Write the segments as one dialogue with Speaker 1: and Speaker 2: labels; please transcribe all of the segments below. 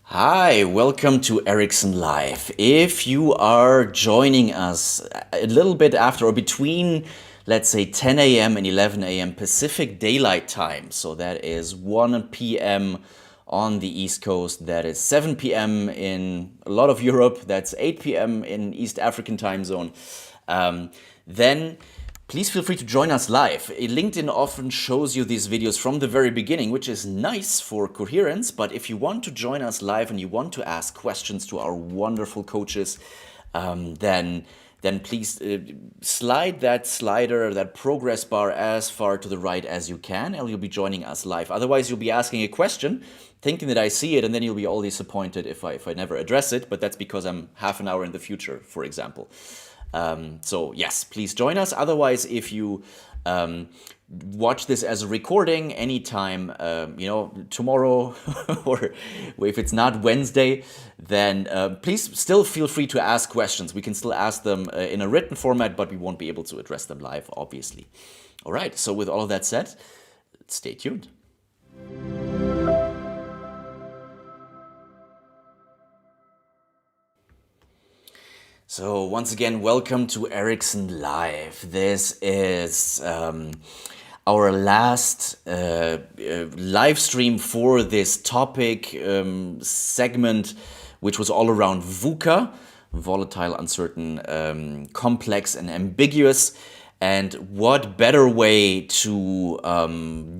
Speaker 1: Hi, welcome to Erickson Live. If you are joining us a little bit after or between, let's say, 10 a.m. and 11 a.m. Pacific Daylight Time, so that is 1 p.m. on the East Coast, that is 7 p.m. in a lot of Europe, that's 8 p.m. in East African time zone, then please feel free to join us live. LinkedIn often shows you these videos from the very beginning, which is nice for coherence. But if you want to join us live and you want to ask questions to our wonderful coaches, then please slide that slider, that progress bar as far to the right as you can, and you'll be joining us live. Otherwise, you'll be asking a question, thinking that I see it, and then you'll be all disappointed if I never address it. But that's because I'm half an hour in the future, for example. So yes, please join us. Otherwise, if you watch this as a recording anytime, tomorrow, or if it's not Wednesday, then please still feel free to ask questions. We can still ask them in a written format, but we won't be able to address them live, obviously. All right, so with all of that said, stay tuned. So once again, welcome to Erickson Live. This is our last live stream for this topic segment, which was all around VUCA, volatile, uncertain, complex, and ambiguous. And what better way to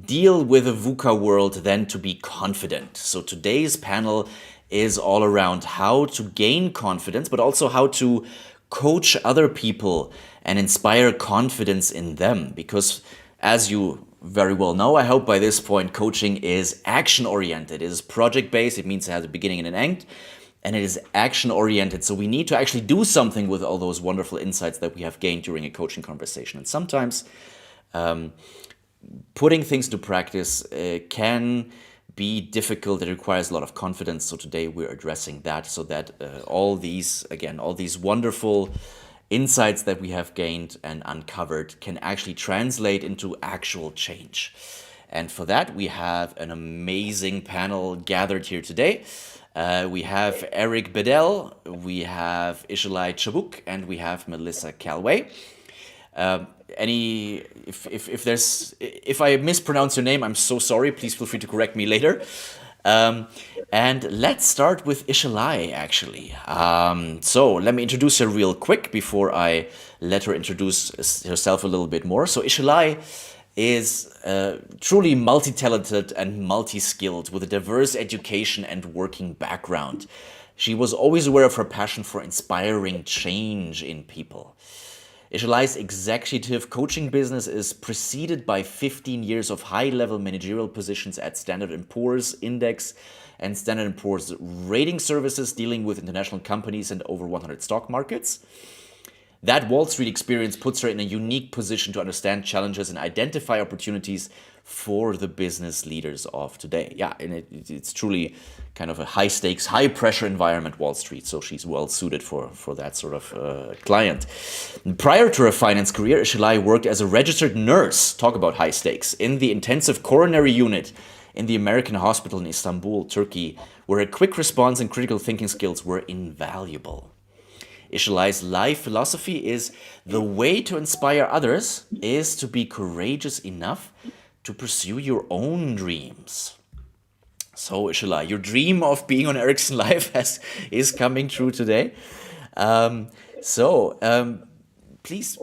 Speaker 1: deal with a VUCA world than to be confident? So today's panel is all around how to gain confidence, but also how to coach other people and inspire confidence in them. Because as you very well know, I hope by this point, coaching is action-oriented. It is project-based. It means it has a beginning and an end. And it is action-oriented. So we need to actually do something with all those wonderful insights that we have gained during a coaching conversation. And sometimes putting things to practice can be difficult. It requires a lot of confidence. So today we're addressing that so that all these wonderful insights that we have gained and uncovered can actually translate into actual change. And for that, we have an amazing panel gathered here today. We have Eric Bedell, we have Isilay Cabuk, and we have Melissa Calway. If I mispronounce your name, I'm so sorry. Please feel free to correct me later. And let's start with Isilay, actually. So let me introduce her real quick before I let her introduce herself a little bit more. So Isilay is truly multi-talented and multi-skilled with a diverse education and working background. She was always aware of her passion for inspiring change in people. Isilay's executive coaching business is preceded by 15 years of high-level managerial positions at Standard & Poor's Index and Standard & Poor's rating services, dealing with international companies and over 100 stock markets. That Wall Street experience puts her in a unique position to understand challenges and identify opportunities for the business leaders of today. Yeah, and it's truly kind of a high-stakes, high-pressure environment, Wall Street, so she's well-suited for that sort of client. Prior to her finance career, Isilay worked as a registered nurse, talk about high stakes, in the intensive coronary unit in the American hospital in Istanbul, Turkey, where her quick response and critical thinking skills were invaluable. Isilay's life philosophy is the way to inspire others is to be courageous enough to pursue your own dreams. So Isilay, your dream of being on Erickson Live is coming true today. Please,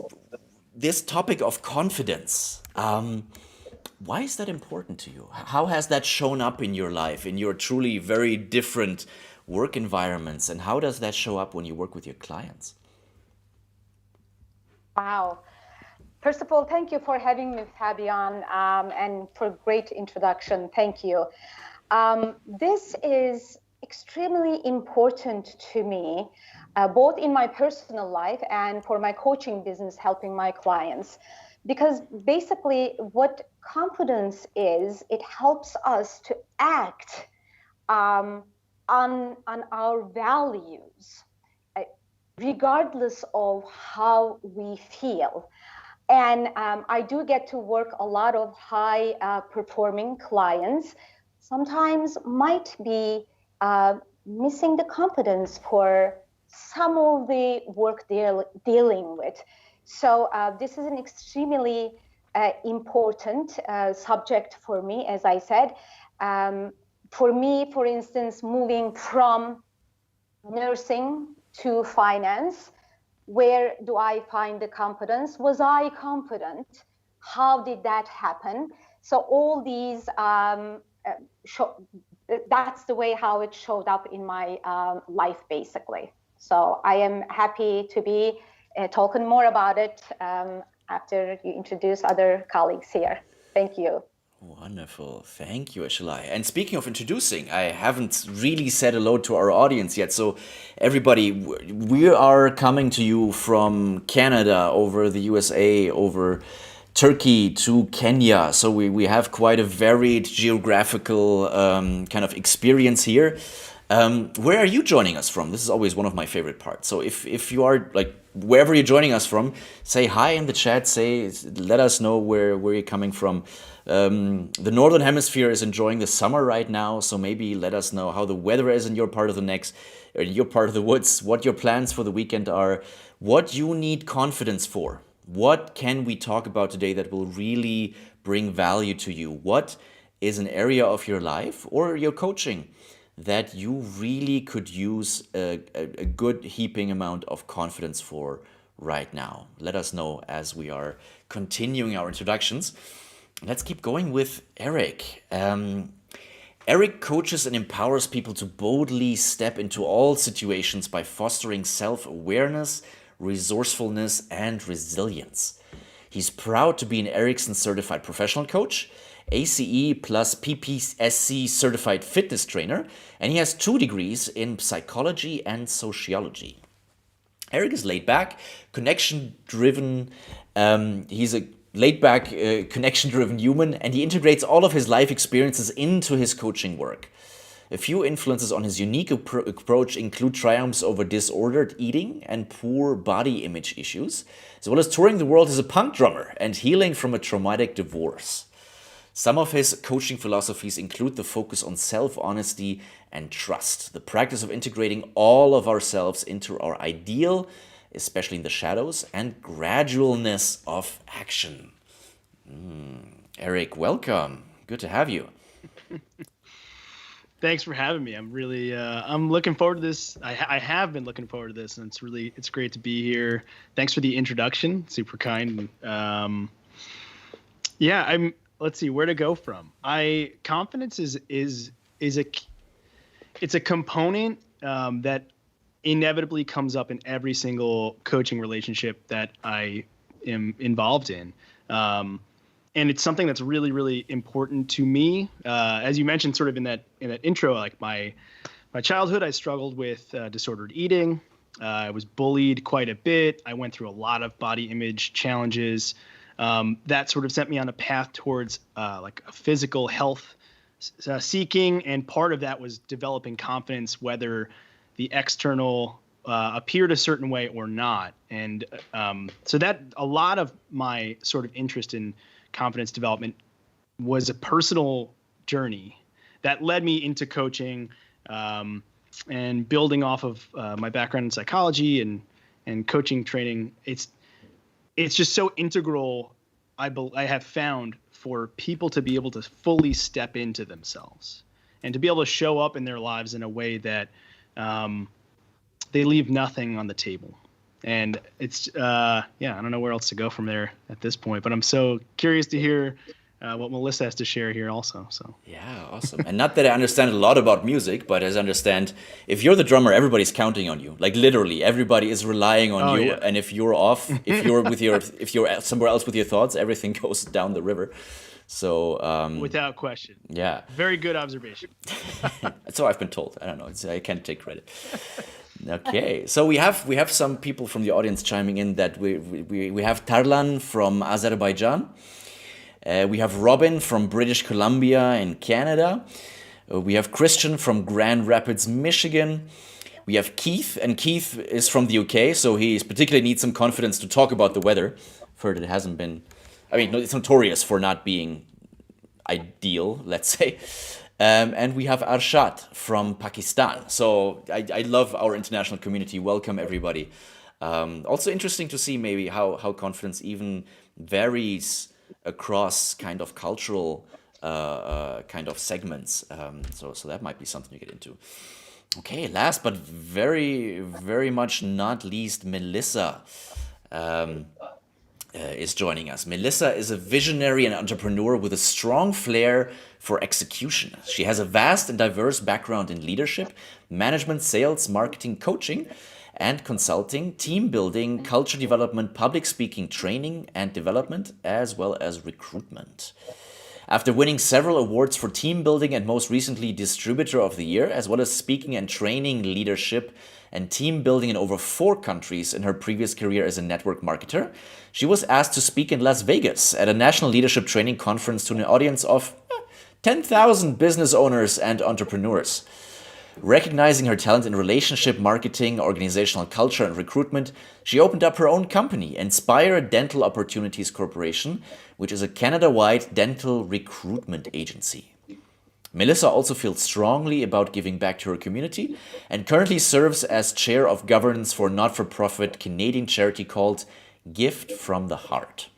Speaker 1: this topic of confidence, why is that important to you? How has that shown up in your life, in your truly very different work environments, and how does that show up when you work with your clients?
Speaker 2: Wow. First of all, thank you for having me, Fabian, and for a great introduction. Thank you. This is extremely important to me, both in my personal life and for my coaching business, helping my clients. Because basically what confidence is, it helps us to act on our values, regardless of how we feel. And I do get to work a lot of high performing clients, sometimes might be missing the confidence for some of the work they're dealing with. So this is an extremely important subject for me, as I said. For me, for instance, moving from nursing to finance, where do I find the confidence? Was I confident? How did that happen? So all these, that's the way how it showed up in my life, basically. So I am happy to be talking more about it after you introduce other colleagues here. Thank you.
Speaker 1: Wonderful. Thank you, Isilay. And speaking of introducing, I haven't really said hello to our audience yet. So, everybody, we are coming to you from Canada, over the USA, over Turkey to Kenya. So, we have quite a varied geographical kind of experience here. Where are you joining us from? This is always one of my favorite parts. So if you are like wherever you're joining us from, say hi in the chat. Let us know where you're coming from. The Northern Hemisphere is enjoying the summer right now, so maybe let us know how the weather is in your part of the or in your part of the woods. What your plans for the weekend are. What you need confidence for. What can we talk about today that will really bring value to you? What is an area of your life or your coaching that you really could use a good heaping amount of confidence for right now? Let us know as we are continuing our introductions. Let's keep going with Eric. Eric coaches and empowers people to boldly step into all situations by fostering self-awareness, resourcefulness, and resilience. He's proud to be an Erickson certified professional coach, ACE plus PPSC certified fitness trainer, and he has 2 degrees in psychology and sociology. Eric is laid back, connection driven. He's a laid back, connection driven human, and he integrates all of his life experiences into his coaching work. A few influences on his unique approach include triumphs over disordered eating and poor body image issues, as well as touring the world as a punk drummer and healing from a traumatic divorce. Some of his coaching philosophies include the focus on self-honesty and trust, the practice of integrating all of ourselves into our ideal, especially in the shadows, and gradualness of action. Eric, welcome. Good to have you.
Speaker 3: Thanks for having me. I'm really, I'm looking forward to this. I have been looking forward to this, and it's great to be here. Thanks for the introduction. Super kind. Let's see where to go from. Confidence is a component that inevitably comes up in every single coaching relationship that I am involved in. And it's something that's really, really important to me. As you mentioned, sort of in that intro, like my childhood, I struggled with disordered eating. I was bullied quite a bit. I went through a lot of body image challenges. That sort of sent me on a path towards like a physical health seeking, and part of that was developing confidence, whether the external appeared a certain way or not. And so that a lot of my sort of interest in confidence development was a personal journey that led me into coaching and building off of my background in psychology and coaching training. It's just so integral, I have found, for people to be able to fully step into themselves and to be able to show up in their lives in a way that they leave nothing on the table. And it's, I don't know where else to go from there at this point, but I'm so curious to hear what Melissa has to share here also. So
Speaker 1: yeah, awesome. And not that I understand a lot about music, but as I understand, if you're the drummer, everybody's counting on you. Like literally, everybody is relying on you. Yeah. And if you're off, if you're somewhere else with your thoughts, everything goes down the river. So
Speaker 3: without question.
Speaker 1: Yeah.
Speaker 3: Very good observation.
Speaker 1: So I've been told. I don't know. I can't take credit. Okay, so we have some people from the audience chiming in that we have Tarlan from Azerbaijan. We have Robin from British Columbia in Canada. We have Christian from Grand Rapids, Michigan. We have Keith, and Keith is from the UK, so he particularly needs some confidence to talk about the weather. I've heard it hasn't been, it's notorious for not being ideal, let's say. And we have Arshad from Pakistan. So I love our international community. Welcome, everybody. Also interesting to see maybe how confidence even varies across kind of cultural kind of segments. So that might be something to get into. Okay, last but very much not least, Melissa is joining us. Melissa is a visionary and entrepreneur with a strong flair for execution. She has a vast and diverse background in leadership, management, sales, marketing, coaching, and consulting, team building, culture development, public speaking, training and development, as well as recruitment. After winning several awards for team building and most recently Distributor of the Year, as well as speaking and training leadership and team building in over 4 countries in her previous career as a network marketer, she was asked to speak in Las Vegas at a national leadership training conference to an audience of 10,000 business owners and entrepreneurs. Recognizing her talent in relationship marketing, organizational culture, and recruitment, she opened up her own company, Inspire Dental Opportunities Corporation, which is a Canada-wide dental recruitment agency. Melissa also feels strongly about giving back to her community and currently serves as chair of governance for a not-for-profit Canadian charity called Gift from the Heart.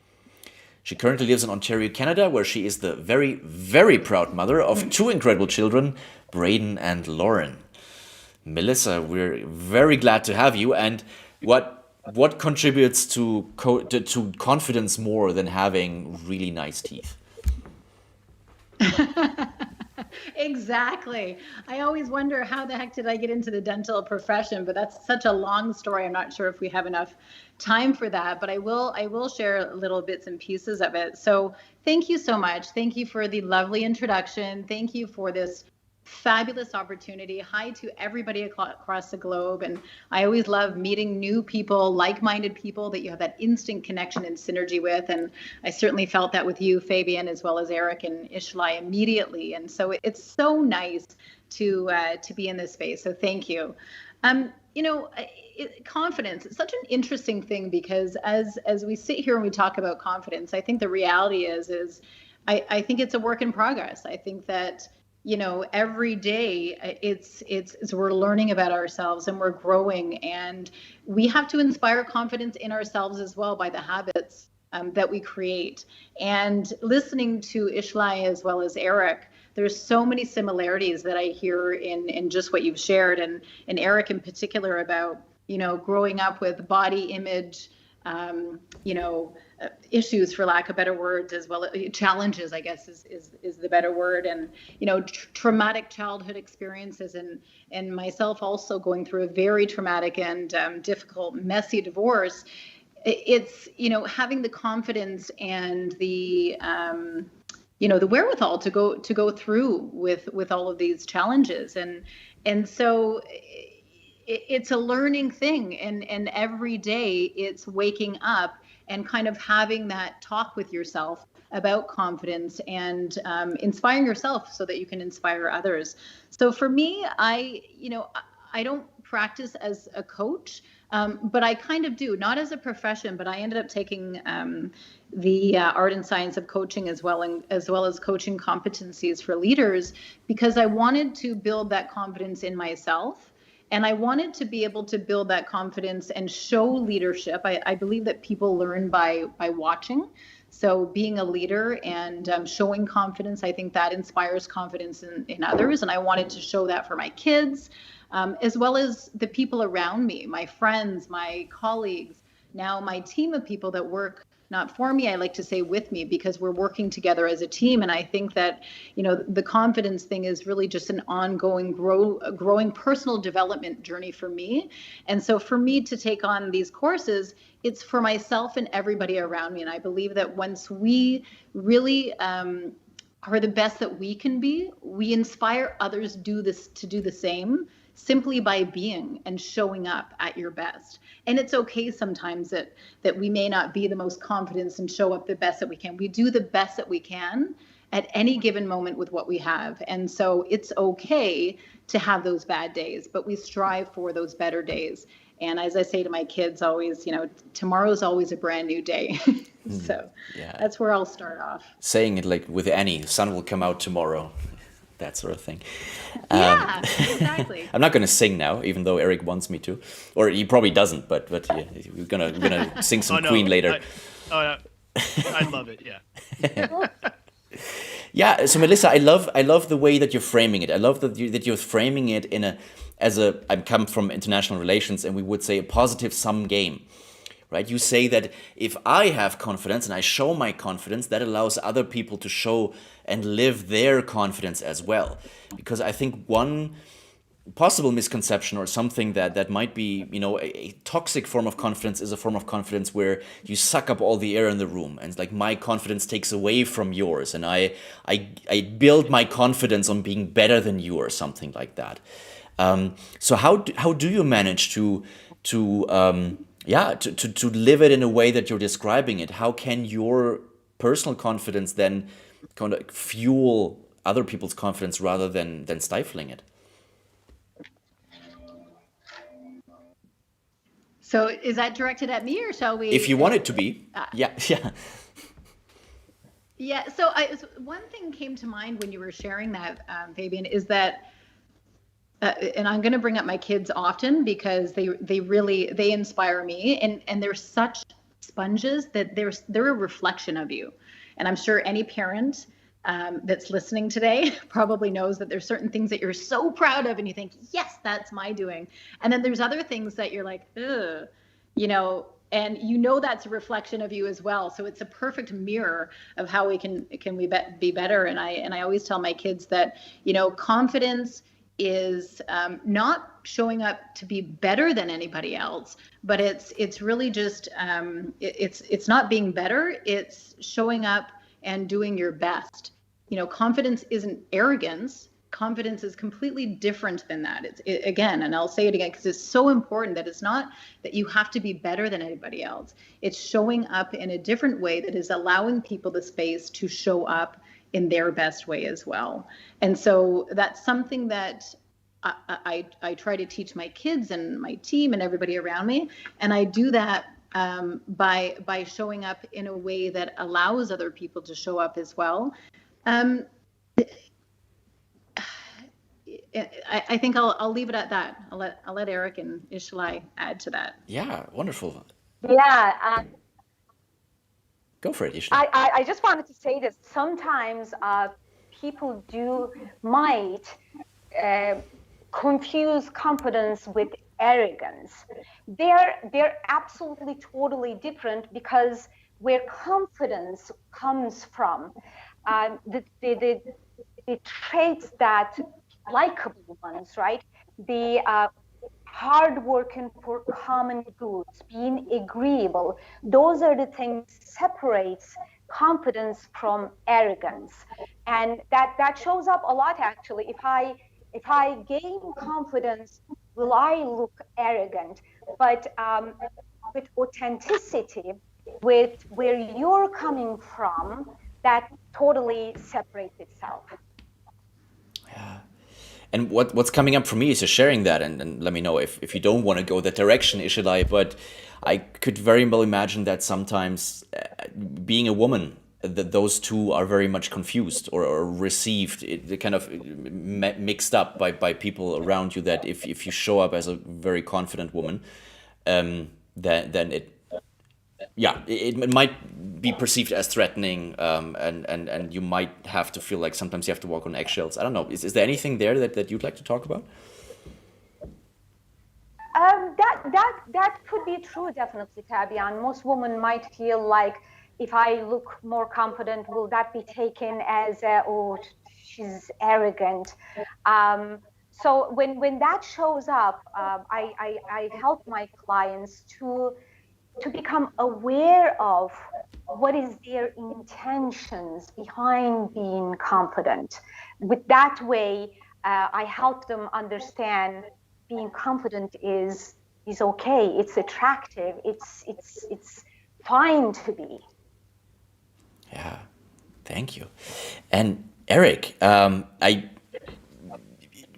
Speaker 1: She currently lives in Ontario, Canada, where she is the very proud mother of 2 incredible children, Braden and Lauren. Melissa, we're very glad to have you. And what contributes to confidence more than having really nice teeth?
Speaker 4: Exactly. I always wonder how the heck did I get into the dental profession, but that's such a long story. I'm not sure if we have enough time for that, but I will share little bits and pieces of it. So thank you so much. Thank you for the lovely introduction. Thank you for this fabulous opportunity. Hi to everybody across the globe. And I always love meeting new people, like-minded people that you have that instant connection and synergy with. And I certainly felt that with you, Fabian, as well as Eric and Isilay immediately. And so it's so nice to be in this space. So thank you. Confidence is such an interesting thing because as we sit here and we talk about confidence, I think the reality is I think it's a work in progress. I think that every day it's we're learning about ourselves and we're growing, and we have to inspire confidence in ourselves as well by the habits that we create. And listening to Isilay as well as Eric, there's so many similarities that I hear in just what you've shared, and Eric in particular about growing up with body image issues, for lack of better words, as well as challenges, I guess is the better word, and traumatic childhood experiences, and myself also going through a very traumatic and difficult, messy divorce. It's having the confidence and the the wherewithal to go through with all of these challenges, and so it's a learning thing, and every day it's waking up and kind of having that talk with yourself about confidence and inspiring yourself so that you can inspire others. So for me, I don't practice as a coach, but I kind of do, not as a profession, but I ended up taking the art and science of coaching as well as coaching competencies for leaders, because I wanted to build that confidence in myself. And I wanted to be able to build that confidence and show leadership. I believe that people learn by watching. So being a leader and showing confidence, I think that inspires confidence in others. And I wanted to show that for my kids, as well as the people around me, my friends, my colleagues, now my team of people that work not for me, I like to say with me, because we're working together as a team. And I think that, the confidence thing is really just an ongoing growing personal development journey for me. And so for me to take on these courses, it's for myself and everybody around me. And I believe that once we really are the best that we can be, we inspire others to do the same, simply by being and showing up at your best. And it's okay sometimes that we may not be the most confident and show up the best that we can. We do the best that we can at any given moment with what we have. And so it's okay to have those bad days, but we strive for those better days. And as I say to my kids always, tomorrow's always a brand new day. So yeah, that's where I'll start off.
Speaker 1: Saying it like with Annie, sun will come out tomorrow. that sort of thing.
Speaker 4: Yeah, exactly.
Speaker 1: I'm not going to sing now, even though Eric wants me to, or he probably doesn't. But yeah, we're gonna sing some Queen later.
Speaker 3: I love it. Yeah.
Speaker 1: Yeah. So Melissa, I love the way that you're framing it. I love that you're framing it I come from international relations, and we would say a positive sum game. Right? You say that if I have confidence and I show my confidence, that allows other people to show and live their confidence as well. Because I think one possible misconception or something that might be, a toxic form of confidence is a form of confidence where you suck up all the air in the room, and it's like my confidence takes away from yours, and I build my confidence on being better than you or something like that. So how do you manage to live it in a way that you're describing it? How can your personal confidence then kind of fuel other people's confidence rather than stifling it?
Speaker 4: So is that directed at me, or shall we?
Speaker 1: If you want it to be. Yeah.
Speaker 4: Yeah. So one thing came to mind when you were sharing that, Fabian, is that, and I'm going to bring up my kids often because they really inspire me, and they're such sponges that they're a reflection of you. And I'm sure any parent that's listening today probably knows that there's certain things that you're so proud of and you think, yes, that's my doing. And then there's other things that you're like, ugh, and that's a reflection of you as well. So it's a perfect mirror of how we can be better. And I always tell my kids that, confidence is not showing up to be better than anybody else, but it's really just it's not being better, it's showing up and doing your best. Confidence isn't arrogance. Confidence is completely different than that. Again, and I'll say it again because it's so important, that it's not that you have to be better than anybody else. It's showing up in a different way that is allowing people the space to show up in their best way as well. And so that's something that I try to teach my kids and my team and everybody around me. And I do that by showing up in a way that allows other people to show up as well. I think I'll leave it at that. I'll let Eric and Isilay add to that.
Speaker 1: Yeah, wonderful.
Speaker 2: Yeah.
Speaker 1: Go for it, Isilay.
Speaker 2: I just wanted to say that sometimes people might confuse confidence with arrogance. They're absolutely totally different, because where confidence comes from, the traits that likable ones, right? The hard working for common goods, being agreeable. Those are the things separates confidence from arrogance, and that shows up a lot actually. If I gain confidence, will I look arrogant? But with authenticity, with where you're coming from, that totally separates itself.
Speaker 1: Yeah. And what's coming up for me is just sharing that, and let me know if you don't want to go that direction, Isilay, but I could very well imagine that sometimes being a woman, that those two are very much confused or received, kind of mixed up by people around you, that if you show up as a very confident woman, then it might be perceived as threatening, and you might have to feel like sometimes you have to walk on eggshells. I don't know. Is there anything there that you'd like to talk about?
Speaker 2: That could be true, definitely, Fabian. Most women might feel like, if I look more confident, will that be taken as she's arrogant? So when that shows up, I help my clients to become aware of what is their intentions behind being confident. With that way, I help them understand being confident is okay. It's attractive. It's fine to be.
Speaker 1: Yeah, thank you. And Eric,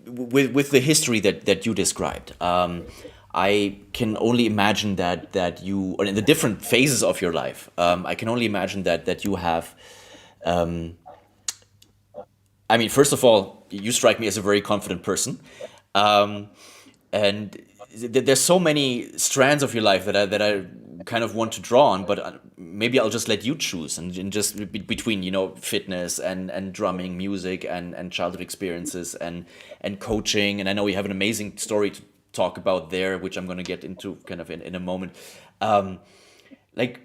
Speaker 1: with the history that you described, I can only imagine that you, or in the different phases of your life, I can only imagine that you have. I mean, first of all, you strike me as a very confident person. And there's so many strands of your life that I kind of want to draw on, but maybe I'll just let you choose, and just between, fitness and drumming, music and childhood experiences and coaching. And I know you have an amazing story to talk about there, which I'm going to get into kind of in a moment. Like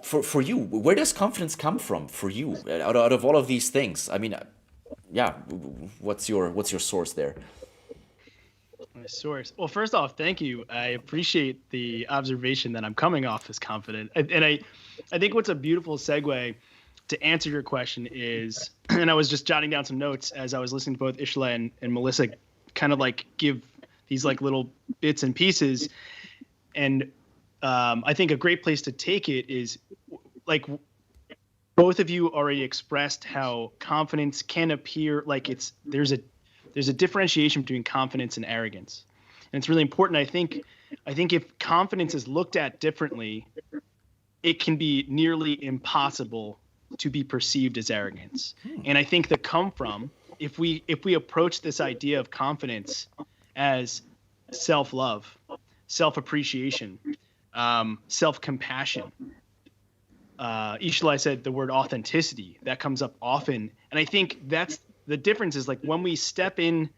Speaker 1: for you, where does confidence come from for you out of all of these things? I mean, yeah, what's your source there?
Speaker 3: My source. Well, first off, thank you. I appreciate the observation that I'm coming off as confident. And I think what's a beautiful segue to answer your question is, and I was just jotting down some notes as I was listening to both Isilay and Melissa kind of like give these like little bits and pieces. And I think a great place to take it is like both of you already expressed how confidence can appear like there's a differentiation between confidence and arrogance. And it's really important. I think if confidence is looked at differently, it can be nearly impossible to be perceived as arrogance. And I think the come from, if we approach this idea of confidence as self-love, self-appreciation, self-compassion, Isilay said the word authenticity, that comes up often. And I think that's the difference is like when we step in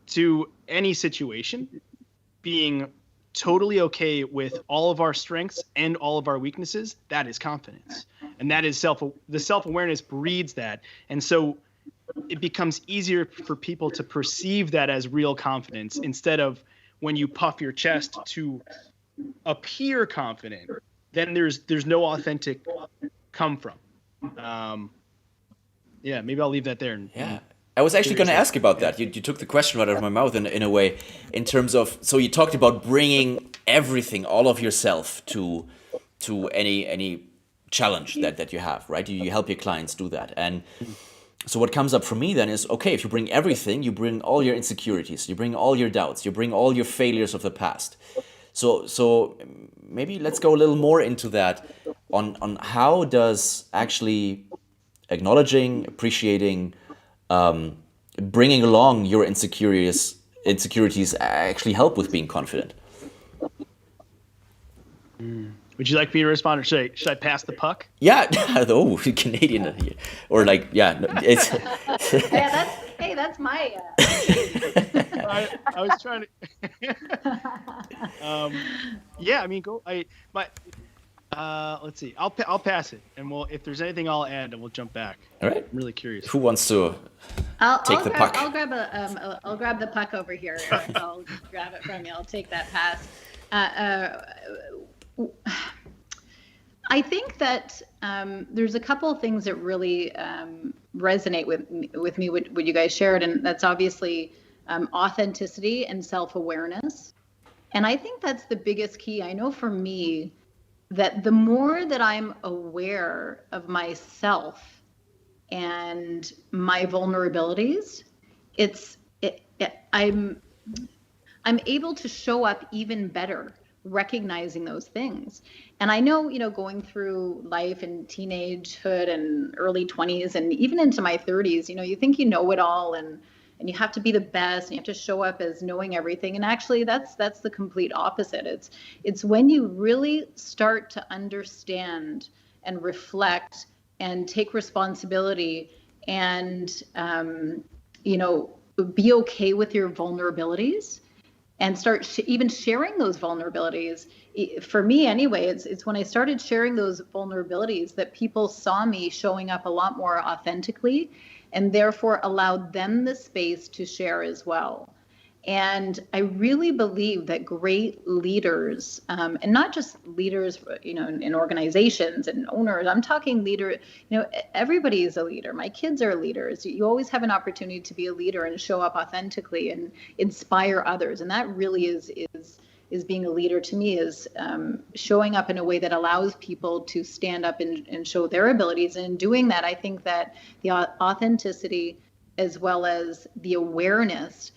Speaker 3: to any situation, being totally okay with all of our strengths and all of our weaknesses, that is confidence. And that is the self-awareness breeds that. And so it becomes easier for people to perceive that as real confidence instead of when you puff your chest to appear confident, then there's no authentic come from. Yeah, maybe I'll leave that there.
Speaker 1: Yeah. I was actually going to ask about that. You took the question right out of my mouth in a way, in terms of, so you talked about bringing everything, all of yourself to any challenge that you have, right? You help your clients do that. And so what comes up for me then is, okay, if you bring everything, you bring all your insecurities, you bring all your doubts, you bring all your failures of the past. So maybe let's go a little more into that on how does actually acknowledging, appreciating, bringing along your insecurities actually help with being confident.
Speaker 3: Would you like me to respond, or should I pass the puck?
Speaker 1: Yeah, oh, Canadian here, or like, yeah, it's.
Speaker 4: Yeah, that's my.
Speaker 3: I was trying to. Yeah, I mean, let's see. I'll pass it, and if there's anything I'll add, and we'll jump back.
Speaker 1: All right.
Speaker 3: I'm really curious.
Speaker 1: Who wants to take the puck?
Speaker 4: I'll grab the puck over here. I'll grab it from you. I'll take that pass. I think that there's a couple of things that really resonate with me, what you guys shared, and that's obviously authenticity and self-awareness. And I think that's the biggest key. I know for me that the more that I'm aware of myself and my vulnerabilities, I'm able to show up even better, recognizing those things. And I know, going through life in teenagehood and early 20s and even into my 30s, you think you know it all and you have to be the best and you have to show up as knowing everything. And actually that's the complete opposite. It's when you really start to understand and reflect and take responsibility and, be okay with your vulnerabilities and start even sharing those vulnerabilities. For me anyway, it's when I started sharing those vulnerabilities that people saw me showing up a lot more authentically and therefore allowed them the space to share as well. And I really believe that great leaders, and not just leaders, in organizations and owners, I'm talking leader, everybody is a leader. My kids are leaders. You always have an opportunity to be a leader and show up authentically and inspire others. And that really is being a leader to me, is showing up in a way that allows people to stand up and show their abilities. And in doing that, I think that the authenticity as well as the awareness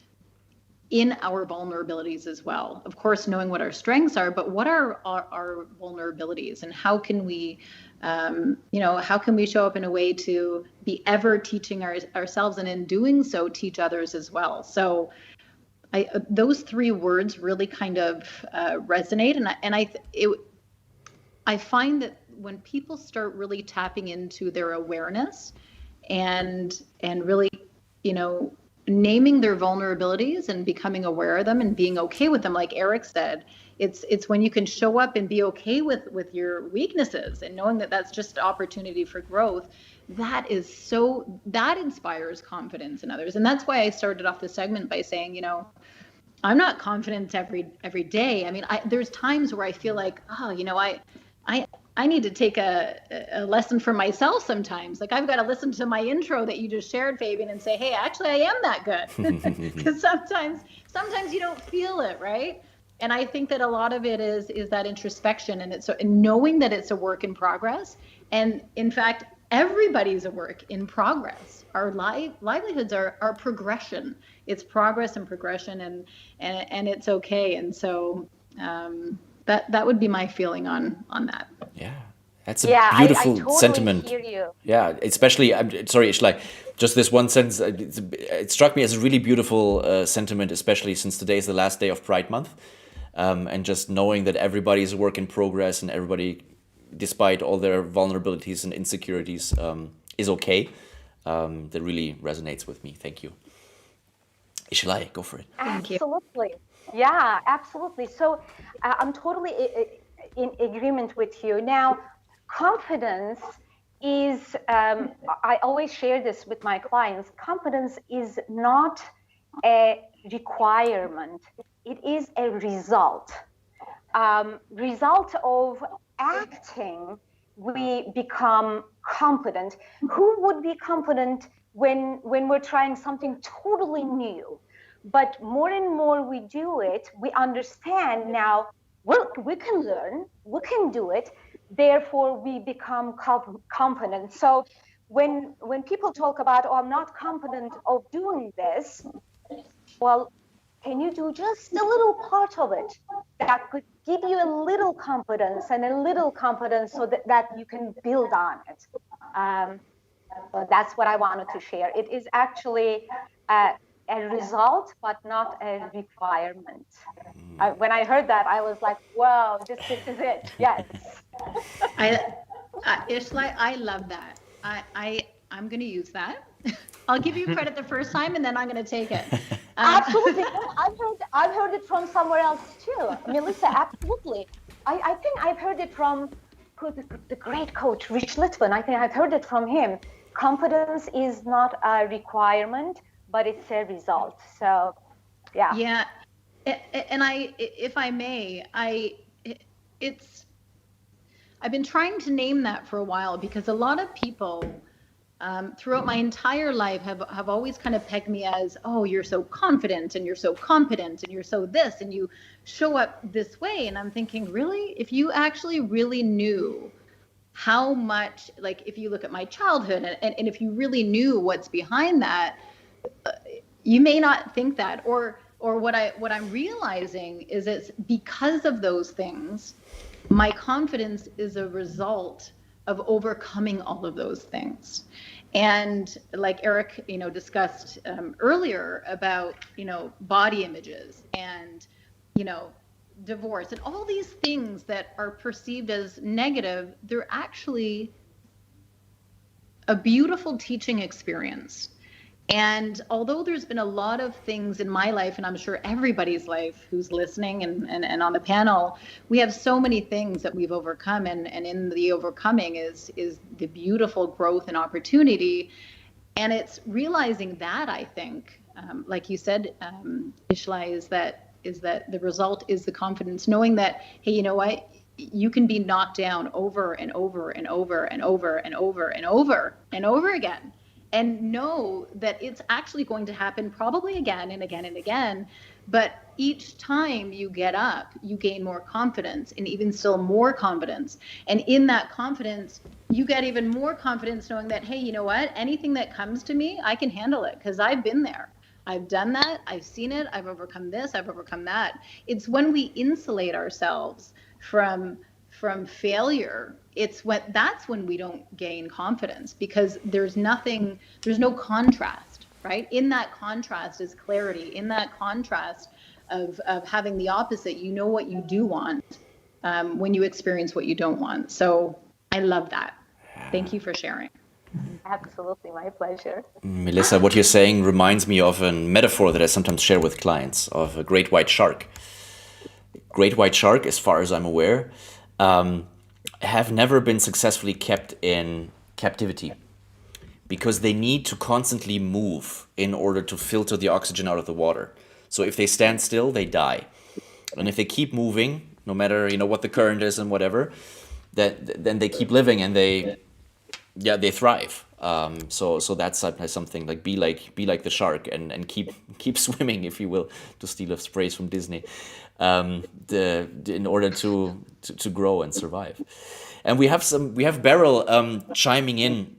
Speaker 4: in our vulnerabilities as well. Of course, knowing what our strengths are, but what are our vulnerabilities and how can we How can we show up in a way to be ever teaching ourselves, and in doing so, teach others as well? So those three words really kind of resonate. And I find that when people start really tapping into their awareness and really, naming their vulnerabilities and becoming aware of them and being okay with them, like Eric said, it's when you can show up and be okay with your weaknesses and knowing that that's just an opportunity for growth. That inspires confidence in others. And that's why I started off the segment by saying, I'm not confident every day. I mean, there's times where I feel like, I need to take a lesson for myself sometimes. Like, I've got to listen to my intro that you just shared, Fabian, and say, hey, actually, I am that good. Because sometimes you don't feel it, right? And I think that a lot of it is that introspection, and it's knowing that it's a work in progress. And in fact, everybody's a work in progress. Our livelihoods are progression. It's progress and progression, and it's okay. And so that would be my feeling on that.
Speaker 1: Yeah, that's a beautiful
Speaker 2: I totally
Speaker 1: sentiment.
Speaker 2: Hear you.
Speaker 1: Yeah, especially, I'm sorry, Isilay, just this one sentence, it struck me as a really beautiful sentiment, especially since today is the last day of Pride Month. And just knowing that everybody is a work in progress and everybody, despite all their vulnerabilities and insecurities, is okay. That really resonates with me. Thank you. Isilay, go for it.
Speaker 2: Absolutely. Yeah, absolutely. So I'm totally in agreement with you. Now, confidence is, I always share this with my clients, confidence is not a requirement. It is a result. Result of acting, we become confident. Who would be confident when we're trying something totally new? But more and more we do it, we understand now, well, we can learn, we can do it, therefore we become confident. So when people talk about, oh, I'm not confident of doing this, well, can you do just a little part of it that could give you a little confidence and a little confidence so that you can build on it? So that's what I wanted to share. It is actually a result, but not a requirement. When I heard that, I was like, wow, this is it. Yes.
Speaker 4: Isilay, I love that. I'm going to use that. I'll give you credit the first time, and then I'm going to take it.
Speaker 2: Absolutely. I've heard it from somewhere else too. Melissa, absolutely. I think I've heard it from the great coach, Rich Litvin. I think I've heard it from him. Confidence is not a requirement, but it's a result. So, yeah.
Speaker 4: Yeah. And if I may, I've been trying to name that for a while, because a lot of people throughout my entire life have always kind of pegged me as, oh, you're so confident and you're so competent and you're so this and you show up this way. And I'm thinking, really, if you actually really knew how much, like, if you look at my childhood and if you really knew what's behind that, you may not think that. Or what I'm realizing is it's because of those things, my confidence is a result of overcoming all of those things. And like Eric, discussed earlier about, body images and, divorce and all these things that are perceived as negative, they're actually a beautiful teaching experience. And although there's been a lot of things in my life, and I'm sure everybody's life who's listening and on the panel, we have so many things that we've overcome. And in the overcoming is the beautiful growth and opportunity. And it's realizing that, I think, like you said, Isilay, is that the result is the confidence, knowing that, hey, you know what? You can be knocked down over and over and over and over and over and over and over again. And know that it's actually going to happen probably again and again and again. But each time you get up, you gain more confidence and even still more confidence. And in that confidence, you get even more confidence knowing that, hey, you know what? Anything that comes to me, I can handle it because I've been there. I've done that. I've seen it. I've overcome this. I've overcome that. It's when we insulate ourselves from from failure, that's when we don't gain confidence, because there's no contrast, right? In that contrast is clarity. In that contrast of having the opposite, you know what you do want when you experience what you don't want. So I love that. Thank you for sharing.
Speaker 2: Absolutely, my pleasure.
Speaker 1: Melissa, what you're saying reminds me of a metaphor that I sometimes share with clients of a great white shark. Great white shark, as far as I'm aware, have never been successfully kept in captivity because they need to constantly move in order to filter the oxygen out of the water. So if they stand still, they die. And if they keep moving, no matter what the current is and whatever, then they keep living and they thrive. So that's something like be like the shark and keep swimming, if you will, to steal a phrase from Disney, in order to grow and survive. And we have Beryl chiming in,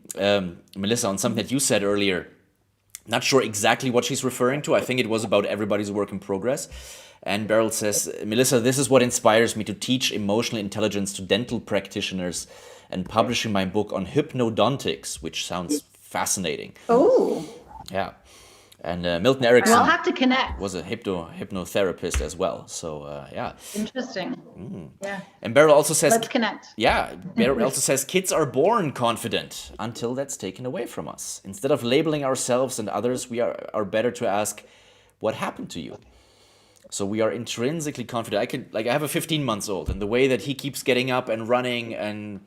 Speaker 1: Melissa, on something that you said earlier. Not sure exactly what she's referring to. I think it was about everybody's work in progress. And Beryl says, Melissa, this is what inspires me to teach emotional intelligence to dental practitioners and publishing my book on hypnodontics, which sounds fascinating.
Speaker 4: Oh.
Speaker 1: Yeah. And Milton Erickson
Speaker 4: We'll have to connect.
Speaker 1: was a hypnotherapist as well. So, yeah.
Speaker 4: Interesting. Yeah.
Speaker 1: And Beryl also says...
Speaker 4: Let's connect.
Speaker 1: Yeah. Beryl also says, kids are born confident until that's taken away from us. Instead of labeling ourselves and others, we are better to ask, what happened to you? So we are intrinsically confident. I have a 15-month-old, and the way that he keeps getting up and running and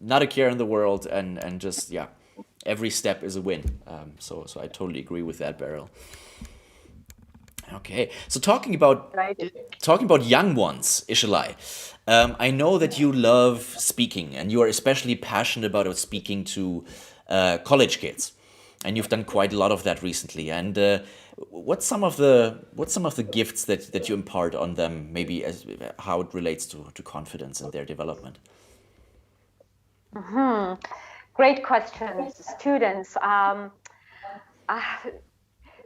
Speaker 1: not a care in the world, and just, every step is a win. So I totally agree with that, Beryl. Okay, so talking about young ones, Isilay, I know that you love speaking, and you are especially passionate about speaking to college kids, and you've done quite a lot of that recently. And what's some of the gifts that you impart on them, maybe as how it relates to confidence and their development?
Speaker 2: Great questions, students.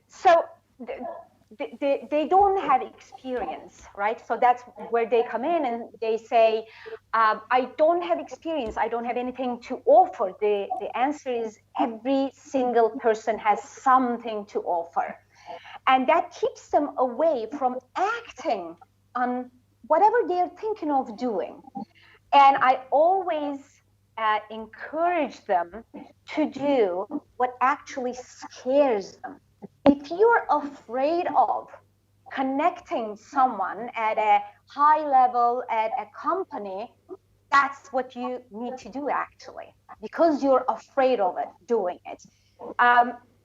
Speaker 2: So they don't have experience, right? So that's where they come in and they say, I don't have experience. I don't have anything to offer. The answer is every single person has something to offer. And that keeps them away from acting on whatever they're thinking of doing. And I always encourage them to do what actually scares them. If you're afraid of connecting someone at a high level at a company, that's what you need to do actually, because you're afraid of doing it.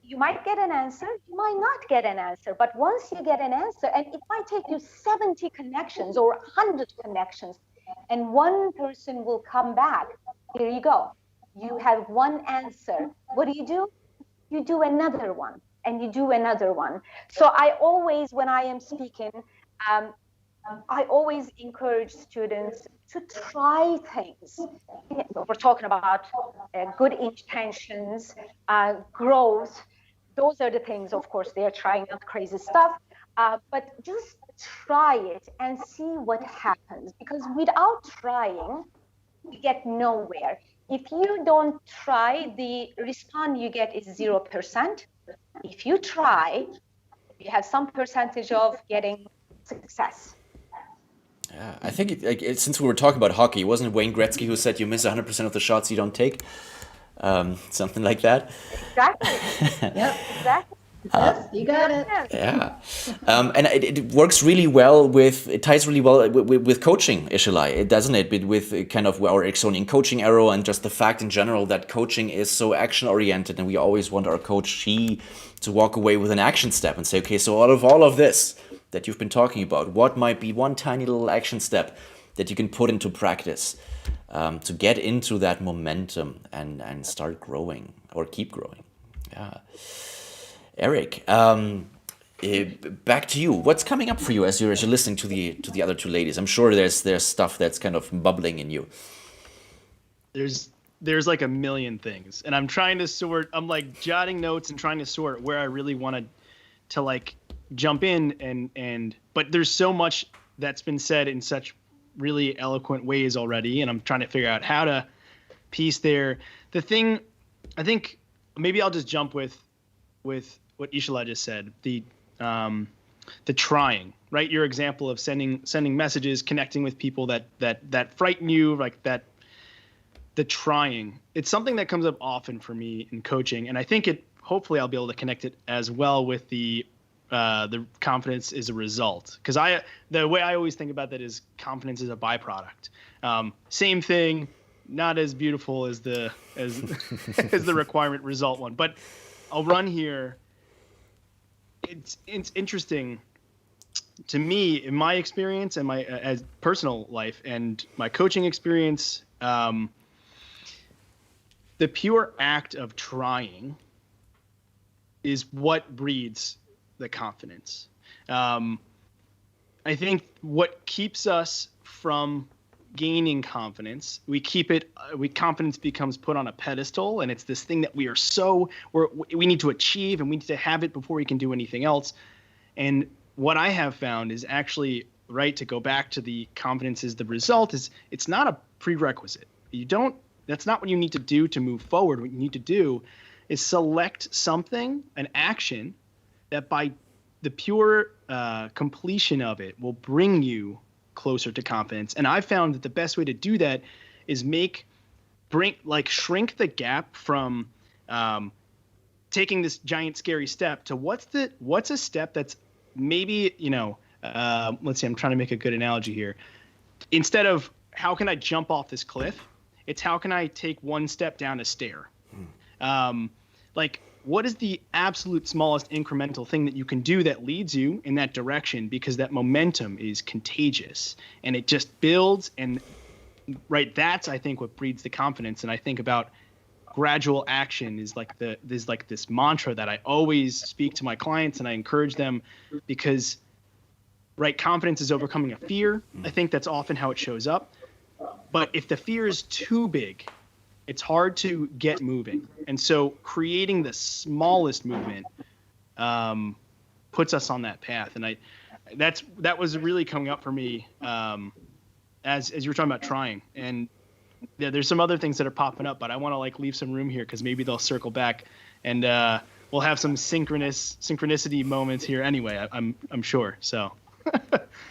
Speaker 2: You might get an answer, you might not get an answer, but once you get an answer, and it might take you 70 connections or 100 connections, and one person will come back. Here you go. You have one answer. What do? You do another one, and you do another one. So I always, when I am speaking, I always encourage students to try things. We're talking about good intentions, growth. Those are the things, of course, they're trying out crazy stuff, but just try it and see what happens. Because without trying, you get nowhere. If you don't try, the response you get is 0%. If you try, you have some percentage of getting success.
Speaker 1: Yeah, I think since we were talking about hockey, wasn't it Wayne Gretzky who said you miss 100% of the shots you don't take? Something like that.
Speaker 2: Exactly.
Speaker 4: Yep.
Speaker 2: Exactly.
Speaker 4: Yes, you got it.
Speaker 1: Yeah. And it works really well it ties really well with coaching, Isilay, doesn't it? With kind of our Ericksonian coaching arrow and just the fact in general that coaching is so action oriented, and we always want our coach to walk away with an action step and say, okay, so out of all of this that you've been talking about, what might be one tiny little action step that you can put into practice to get into that momentum and start growing or keep growing. Yeah. Eric, back to you. What's coming up for you as you're listening to the other two ladies? I'm sure there's stuff that's kind of bubbling in you.
Speaker 3: There's like a million things, and I'm trying to sort. I'm like jotting notes and trying to sort where I really wanted to like jump in and but there's so much that's been said in such really eloquent ways already, and I'm trying to figure out how to piece there. The thing, I think maybe I'll just jump with what Isilay just said, the trying, right? Your example of sending messages, connecting with people that frighten you, like that. The trying, it's something that comes up often for me in coaching, and I think hopefully I'll be able to connect it as well with the confidence is a result, because the way I always think about that is confidence is a byproduct. Same thing, not as beautiful as the as the requirement result one, but I'll run here. It's interesting to me in my experience and my as personal life and my coaching experience. The pure act of trying is what breeds the confidence. I think what keeps us from gaining confidence, confidence becomes put on a pedestal, and it's this thing that we need to achieve, and we need to have it before we can do anything else. And what I have found is actually, right, to go back to the confidence is the result, is it's not a prerequisite. That's not what you need to do to move forward. What you need to do is select something, an action, that by the pure completion of it will bring you closer to confidence. And I've found that the best way to do that is shrink the gap from taking this giant scary step to what's a step that's maybe, let's see, I'm trying to make a good analogy here. Instead of how can I jump off this cliff, it's how can I take one step down a stair? What is the absolute smallest incremental thing that you can do that leads you in that direction? Because that momentum is contagious and it just builds. And right, that's, I think, what breeds the confidence. And I think about gradual action is this mantra that I always speak to my clients, and I encourage them, because right, confidence is overcoming a fear. I think that's often how it shows up. But if the fear is too big, it's hard to get moving. And so creating the smallest movement puts us on that path. And that was really coming up for me as you were talking about trying. And yeah, there's some other things that are popping up, but I want to leave some room here because maybe they'll circle back, and we'll have some synchronicity moments here anyway. I'm sure. So.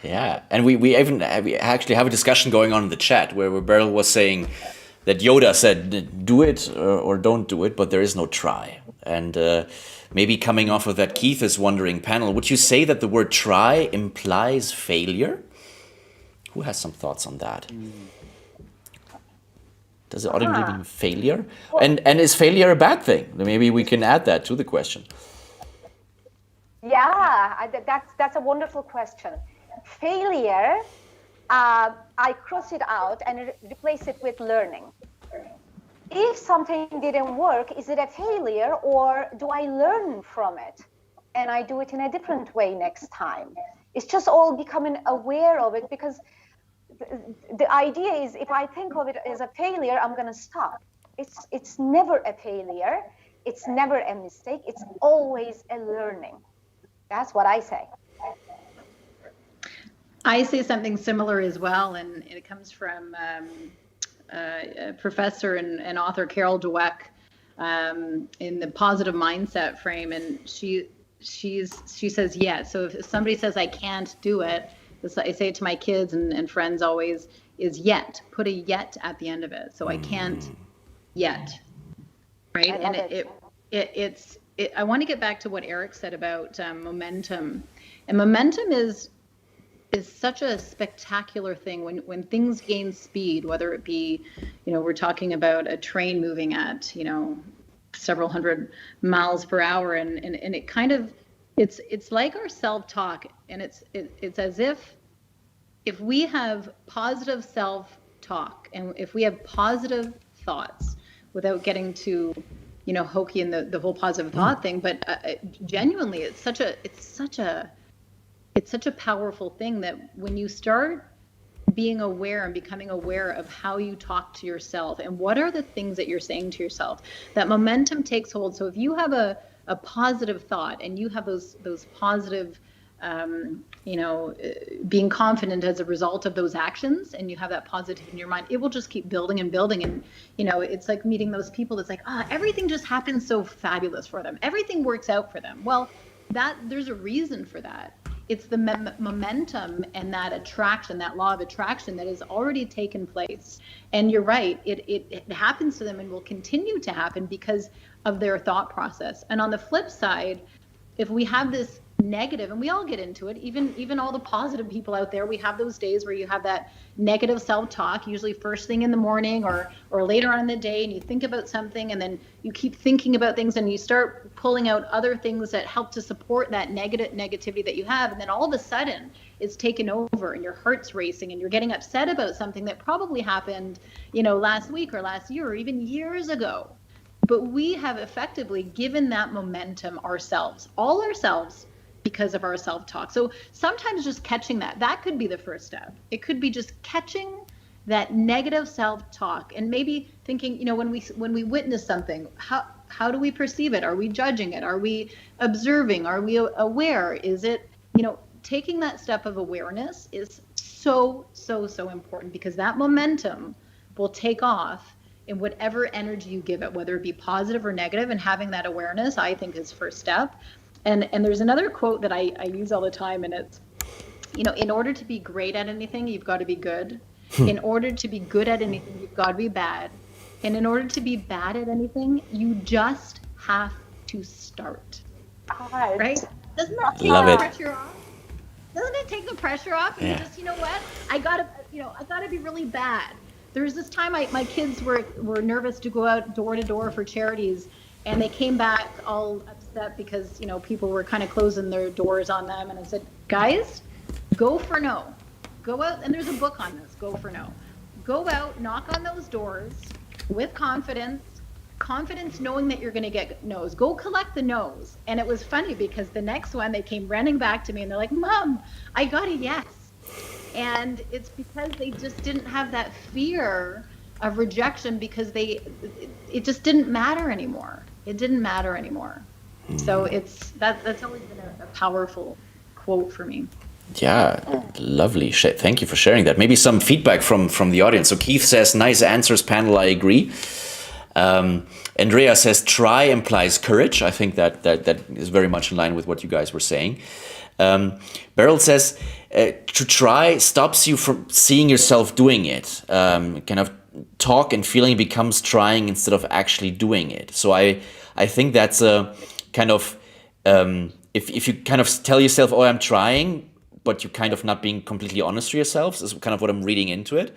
Speaker 1: Yeah, and we actually have a discussion going on in the chat where Beryl was saying that Yoda said do it or don't do it, but there is no try. And maybe coming off of that, Keith is wondering, panel, would you say that the word try implies failure? Who has some thoughts on that? Does it automatically mean failure? And is failure a bad thing? Maybe we can add that to the question.
Speaker 2: Yeah, that's a wonderful question. Failure, I cross it out and replace it with learning. If something didn't work, is it a failure, or do I learn from it and I do it in a different way next time? It's just all becoming aware of it, because the idea is if I think of it as a failure, I'm going to stop. It's never a failure. It's never a mistake. It's always a learning. That's what I say.
Speaker 4: I say something similar as well, and it comes from professor and author Carol Dweck in the positive mindset frame, and she says yes. So if somebody says I can't do it, I say it to my kids and friends always, is yet. Put a yet at the end of it. So I can't yet, right? And it's I want to get back to what Eric said about momentum, and momentum is such a spectacular thing when things gain speed, whether it be, we're talking about a train moving at, several hundred miles per hour, and it kind of, it's like our self-talk, and it's as if we have positive self-talk and if we have positive thoughts, without getting too, hokey in the whole positive thought thing, but genuinely, it's such a powerful thing that when you start being aware and becoming aware of how you talk to yourself and what are the things that you're saying to yourself, that momentum takes hold. So if you have a positive thought and you have those positive being confident as a result of those actions, and you have that positive in your mind, it will just keep building and building. And, it's like meeting those people that's like, everything just happens so fabulous for them. Everything works out for them. Well, there's a reason for that. It's the momentum and that attraction, that law of attraction that has already taken place. And you're right, it happens to them and will continue to happen because of their thought process. And on the flip side, if we have this negative, and we all get into it, even all the positive people out there, we have those days where you have that negative self-talk, usually first thing in the morning or later on in the day, and you think about something, and then you keep thinking about things, and you start pulling out other things that help to support that negativity that you have, and then all of a sudden it's taken over and your heart's racing and you're getting upset about something that probably happened last week or last year or even years ago. But we have effectively given that momentum ourselves, all ourselves, because of our self-talk. So sometimes just catching that could be the first step. It could be just catching that negative self-talk and maybe thinking, when we witness something, how do we perceive it? Are we judging it? Are we observing? Are we aware? Is it, taking that step of awareness is so important, because that momentum will take off in whatever energy you give it, whether it be positive or negative, and having that awareness, I think, is first step. And there's another quote that I use all the time, and it's, in order to be great at anything, you've got to be good. In order to be good at anything, you've got to be bad. And in order to be bad at anything, you just have to start.
Speaker 2: God.
Speaker 4: Right? Doesn't that take
Speaker 1: Love
Speaker 4: the
Speaker 1: it.
Speaker 4: pressure off? Doesn't it take the pressure off? And
Speaker 1: Yeah.
Speaker 4: you just, what? I gotta be really bad. There was this time my kids were nervous to go out door to door for charities, and they came back all upset because people were kind of closing their doors on them. And I said, guys, go for no. Go out, and there's a book on this. Go for no. Go out, knock on those doors with confidence knowing that you're going to get no's. Go collect the no's. And it was funny because the next one they came running back to me and they're like, Mom, I got a yes. And it's because they just didn't have that fear of rejection, because it just didn't matter anymore. It didn't matter anymore. So that's always been a powerful quote for me.
Speaker 1: Yeah, lovely. Thank you for sharing that. Maybe some feedback from the audience. So Keith says, nice answers, panel, I agree. Andrea says, try implies courage. I think that is very much in line with what you guys were saying. Beryl says, to try stops you from seeing yourself doing it. Kind of talk and feeling becomes trying instead of actually doing it. So I think that's a kind of, if you kind of tell yourself, oh, I'm trying, but you're kind of not being completely honest to yourselves, is kind of what I'm reading into it.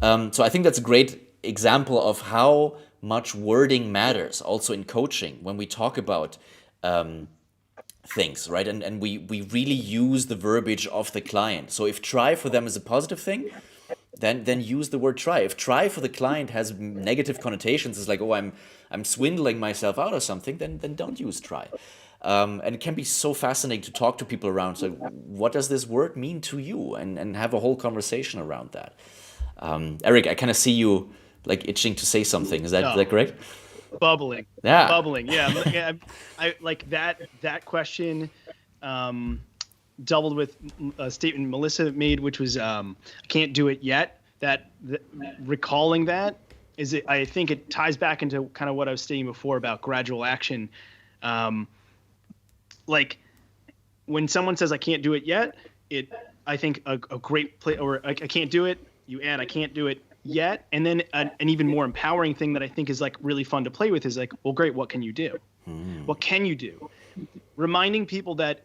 Speaker 1: So I think that's a great example of how much wording matters also in coaching when we talk about things, right? And we really use the verbiage of the client. So if try for them is a positive thing, then use the word try. If try for the client has negative connotations, it's like, oh, I'm swindling myself out of something, then don't use try. And it can be so fascinating to talk to people around. So what does this word mean to you? And have a whole conversation around that. Eric, I kind of see you like itching to say something. Is that correct?
Speaker 3: Bubbling.
Speaker 1: Yeah.
Speaker 3: Bubbling. Yeah. I like that question doubled with a statement Melissa made, which was, I can't do it yet. Recalling that is it, I think it ties back into kind of what I was saying before about gradual action. Like when someone says, I can't do it yet, I think a great play, or I can't do it, you add, I can't do it yet. And then an even more empowering thing that I think is like really fun to play with is like, well, great. What can you do? What can you do? Reminding people that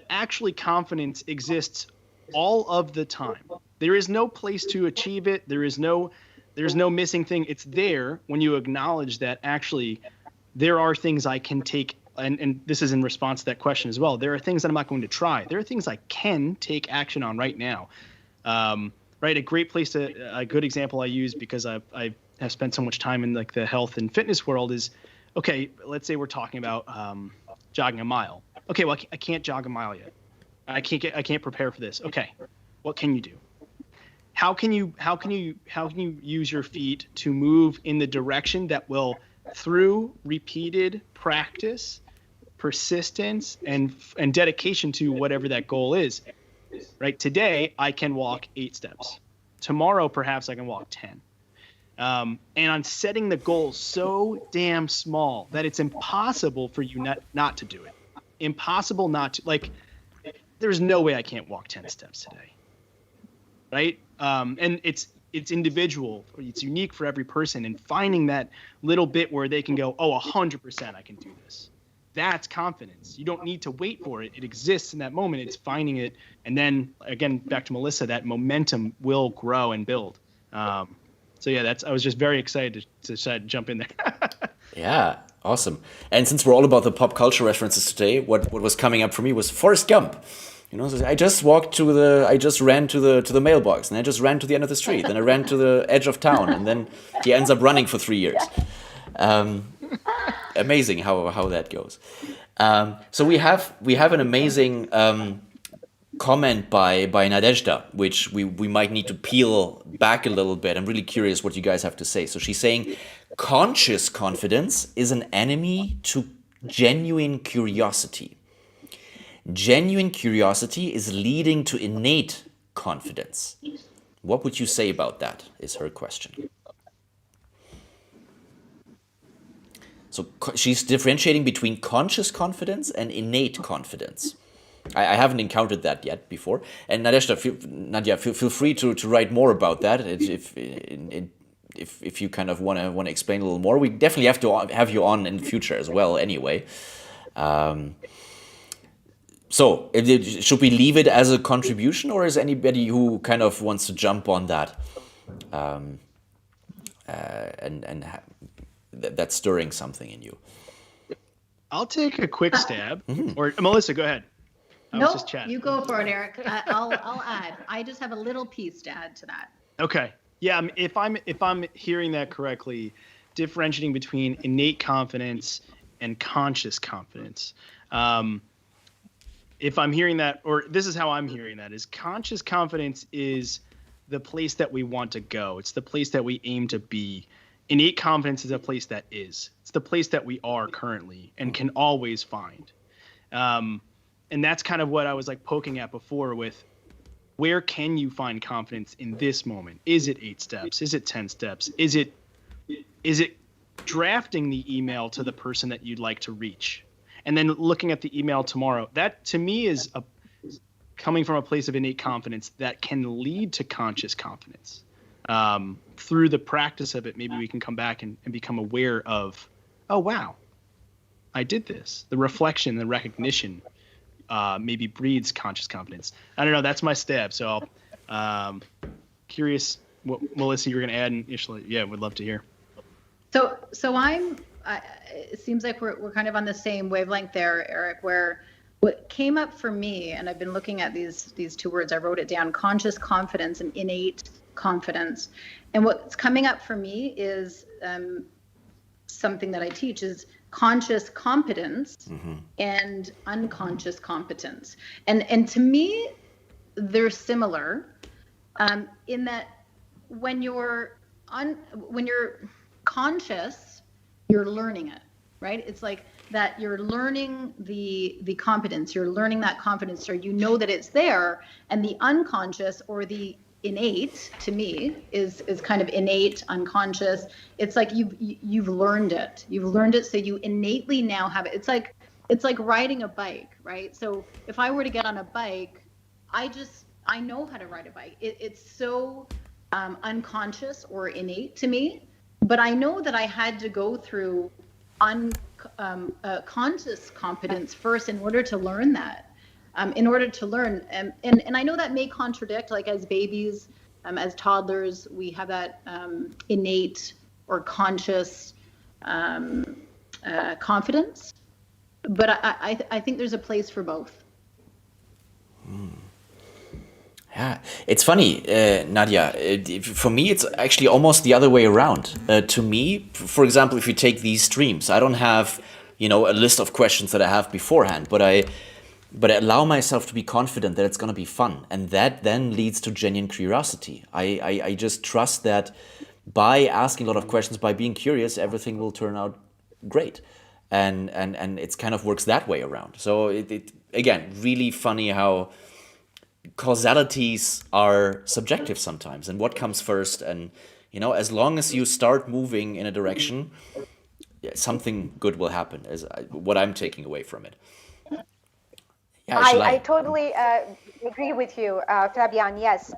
Speaker 3: actually confidence exists all of the time. There is no place to achieve it. There's no missing thing. It's there when you acknowledge that actually there are things I can take. And this is in response to that question as well. There are things that I'm not going to try. There are things I can take action on right now. Right. A great place a good example I use because I have spent so much time in like the health and fitness world is, okay, let's say we're talking about jogging a mile. Okay, well, I can't jog a mile yet. I can't prepare for this. Okay, what can you do? How can you use your feet to move in the direction that will, through repeated practice, persistence and dedication to whatever that goal is. Right? Today, I can walk 8 steps. Tomorrow, perhaps I can walk 10. And I'm setting the goal so damn small that it's impossible for you not to do it. Impossible not to. Like, there's no way I can't walk 10 steps today. Right? And it's individual. It's unique for every person. And finding that little bit where they can go, oh, 100% I can do this. That's confidence. You don't need to wait for it. It exists in that moment. It's finding it. And then, again, back to Melissa, that momentum will grow and build. So, yeah, I was just very excited to jump in there.
Speaker 1: Yeah, awesome. And since we're all about the pop culture references today, what was coming up for me was Forrest Gump. So I just ran to the mailbox, and I just ran to the end of the street, then I ran to the edge of town, and then he ends up running for 3 years. Amazing how that goes. So we have an amazing comment by Nadezhda, which we might need to peel back a little bit. I'm really curious what you guys have to say. So she's saying, conscious confidence is an enemy to genuine curiosity. Genuine curiosity is leading to innate confidence. What would you say about that, is her question. So she's differentiating between conscious confidence and innate confidence. I haven't encountered that yet before. And Nadia, feel free to write more about that if you kind of want to explain a little more. We definitely have to have you on in the future as well anyway. So should we leave it as a contribution, or is anybody who kind of wants to jump on that that's stirring something in you?
Speaker 3: I'll take a quick stab. Or Melissa, go ahead.
Speaker 4: No, you go for it, Eric. I'll add. I just have a little piece to add to that.
Speaker 3: Okay. Yeah, if I'm hearing that correctly, differentiating between innate confidence and conscious confidence. If I'm hearing that, or this is how I'm hearing that, is conscious confidence is the place that we want to go. It's the place that we aim to be. Innate confidence is a place that is. It's the place that we are currently and can always find. And that's kind of what I was like poking at before with, where can you find confidence in this moment? Is it 8 steps? Is it 10 steps? Is it drafting the email to the person that you'd like to reach? And then looking at the email tomorrow. That to me is coming from a place of innate confidence that can lead to conscious confidence. Through the practice of it, maybe we can come back and become aware of, oh, wow, I did this. The reflection, the recognition maybe breeds conscious confidence. I don't know. That's my stab. So curious what, Melissa, you're going to add, and Isilay, yeah, would love to hear.
Speaker 4: So it seems like we're kind of on the same wavelength there, Eric, where what came up for me, and I've been looking at these 2 words, I wrote it down, conscious confidence and innate confidence. And what's coming up for me is something that I teach is conscious competence and unconscious competence. And to me, they're similar in that when you're conscious, you're learning it, right? It's like that you're learning the competence, you're learning that confidence, or you know that it's there. And the unconscious, or the innate, to me is kind of innate, unconscious. It's like you've learned it. You've learned it, so you innately now have it. It's like riding a bike, right? So if I were to get on a bike, I know how to ride a bike. It's so unconscious or innate to me, but I know that I had to go through conscious competence first in order to learn that. In order to learn, and I know that may contradict, like as babies, as toddlers, we have that innate or conscious confidence, but I think there's a place for both.
Speaker 1: Yeah, it's funny, Nadia. For me, it's actually almost the other way around. To me, for example, if you take these streams, I don't have, a list of questions that I have beforehand, but I allow myself to be confident that it's going to be fun. And that then leads to genuine curiosity. I just trust that by asking a lot of questions, by being curious, everything will turn out great. and it's kind of works that way around. So it again, really funny how causalities are subjective sometimes, and what comes first. And as long as you start moving in a direction, something good will happen, is what I'm taking away from it. Yeah,
Speaker 2: I totally agree with you, Fabian. Yes,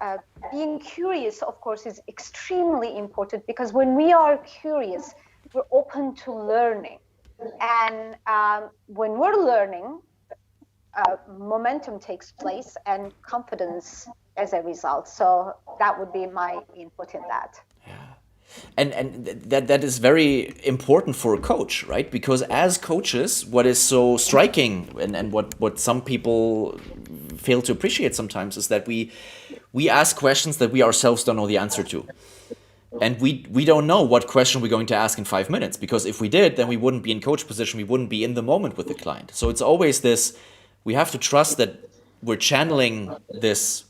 Speaker 2: being curious, of course, is extremely important, because when we are curious, we're open to learning. And when we're learning, momentum takes place and confidence as a result. So that would be my input in that.
Speaker 1: And that is very important for a coach, right? Because as coaches, what is so striking, and what some people fail to appreciate sometimes, is that we ask questions that we ourselves don't know the answer to. And we don't know what question we're going to ask in 5 minutes, because if we did, then we wouldn't be in coach position, we wouldn't be in the moment with the client. So it's always this, we have to trust that we're channeling this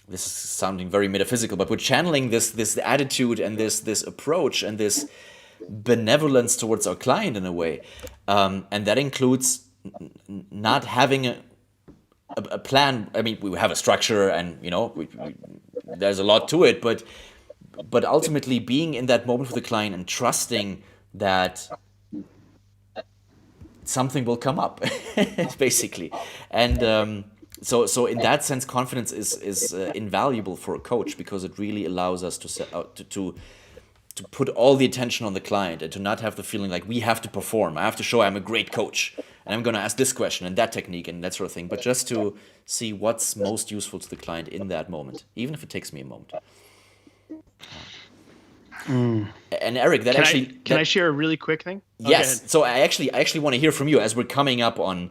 Speaker 1: is sounding very metaphysical, but we're channeling this attitude and this approach and this benevolence towards our client in a way. And that includes not having a plan. I mean, we have a structure, and there's a lot to it, but ultimately being in that moment with the client and trusting that something will come up, basically. And so in that sense, confidence is invaluable for a coach, because it really allows us to set out to put all the attention on the client, and to not have the feeling like we have to perform. I have to show I'm a great coach, and I'm going to ask this question and that technique and that sort of thing. But just to see what's most useful to the client in that moment, even if it takes me a moment. And Eric,
Speaker 3: can I share a really quick thing?
Speaker 1: Yes. So I actually want to hear from you, as we're coming up on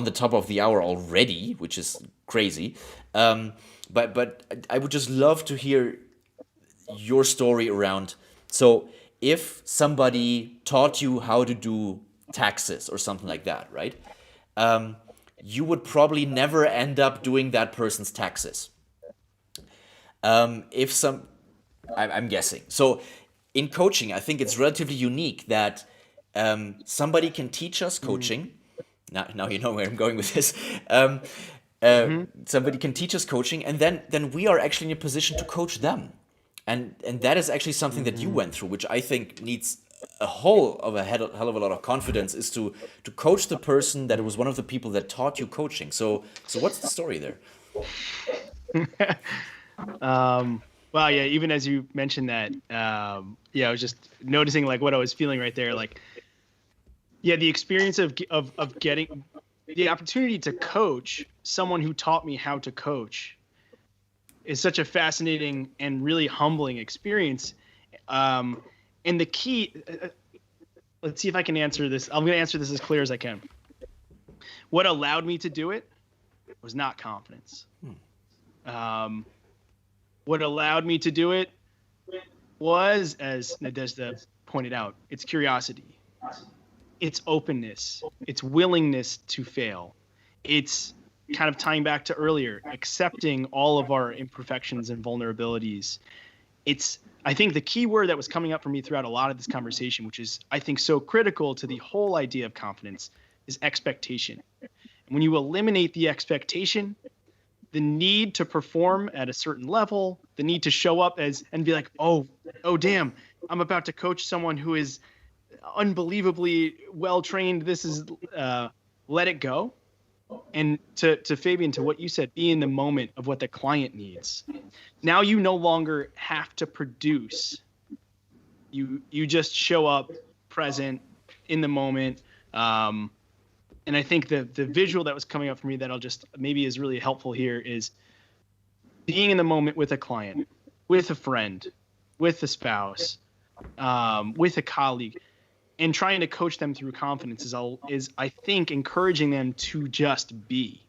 Speaker 1: the top of the hour already, which is crazy. But I would just love to hear your story around. So if somebody taught you how to do taxes or something like that, right? You would probably never end up doing that person's taxes. I'm guessing. So in coaching, I think it's relatively unique that somebody can teach us coaching. Now you know where I'm going with this. Somebody can teach us coaching, and then we are actually in a position to coach them. And that is actually something that you went through, which I think needs a hell of a lot of confidence, is to coach the person that was one of the people that taught you coaching. So what's the story there?
Speaker 3: Well, yeah, even as you mentioned that, I was just noticing like what I was feeling right there. Like, yeah, the experience of getting the opportunity to coach someone who taught me how to coach is such a fascinating and really humbling experience. And the key, let's see if I can answer this. I'm going to answer this as clear as I can. What allowed me to do it was not confidence. What allowed me to do it was, as Nadezhda pointed out, it's curiosity, it's openness, it's willingness to fail. It's kind of tying back to earlier, accepting all of our imperfections and vulnerabilities. I think the key word that was coming up for me throughout a lot of this conversation, which is, I think, so critical to the whole idea of confidence, is expectation. And when you eliminate the expectation, the need to perform at a certain level, the need to show up and be like, oh damn, I'm about to coach someone who is unbelievably well trained. This is let it go. And to Fabian, to what you said, be in the moment of what the client needs. Now you no longer have to produce. You just show up present in the moment. And I think the visual that was coming up for me that I'll just maybe is really helpful here is being in the moment with a client, with a friend, with a spouse, with a colleague, and trying to coach them through confidence is I think encouraging them to just be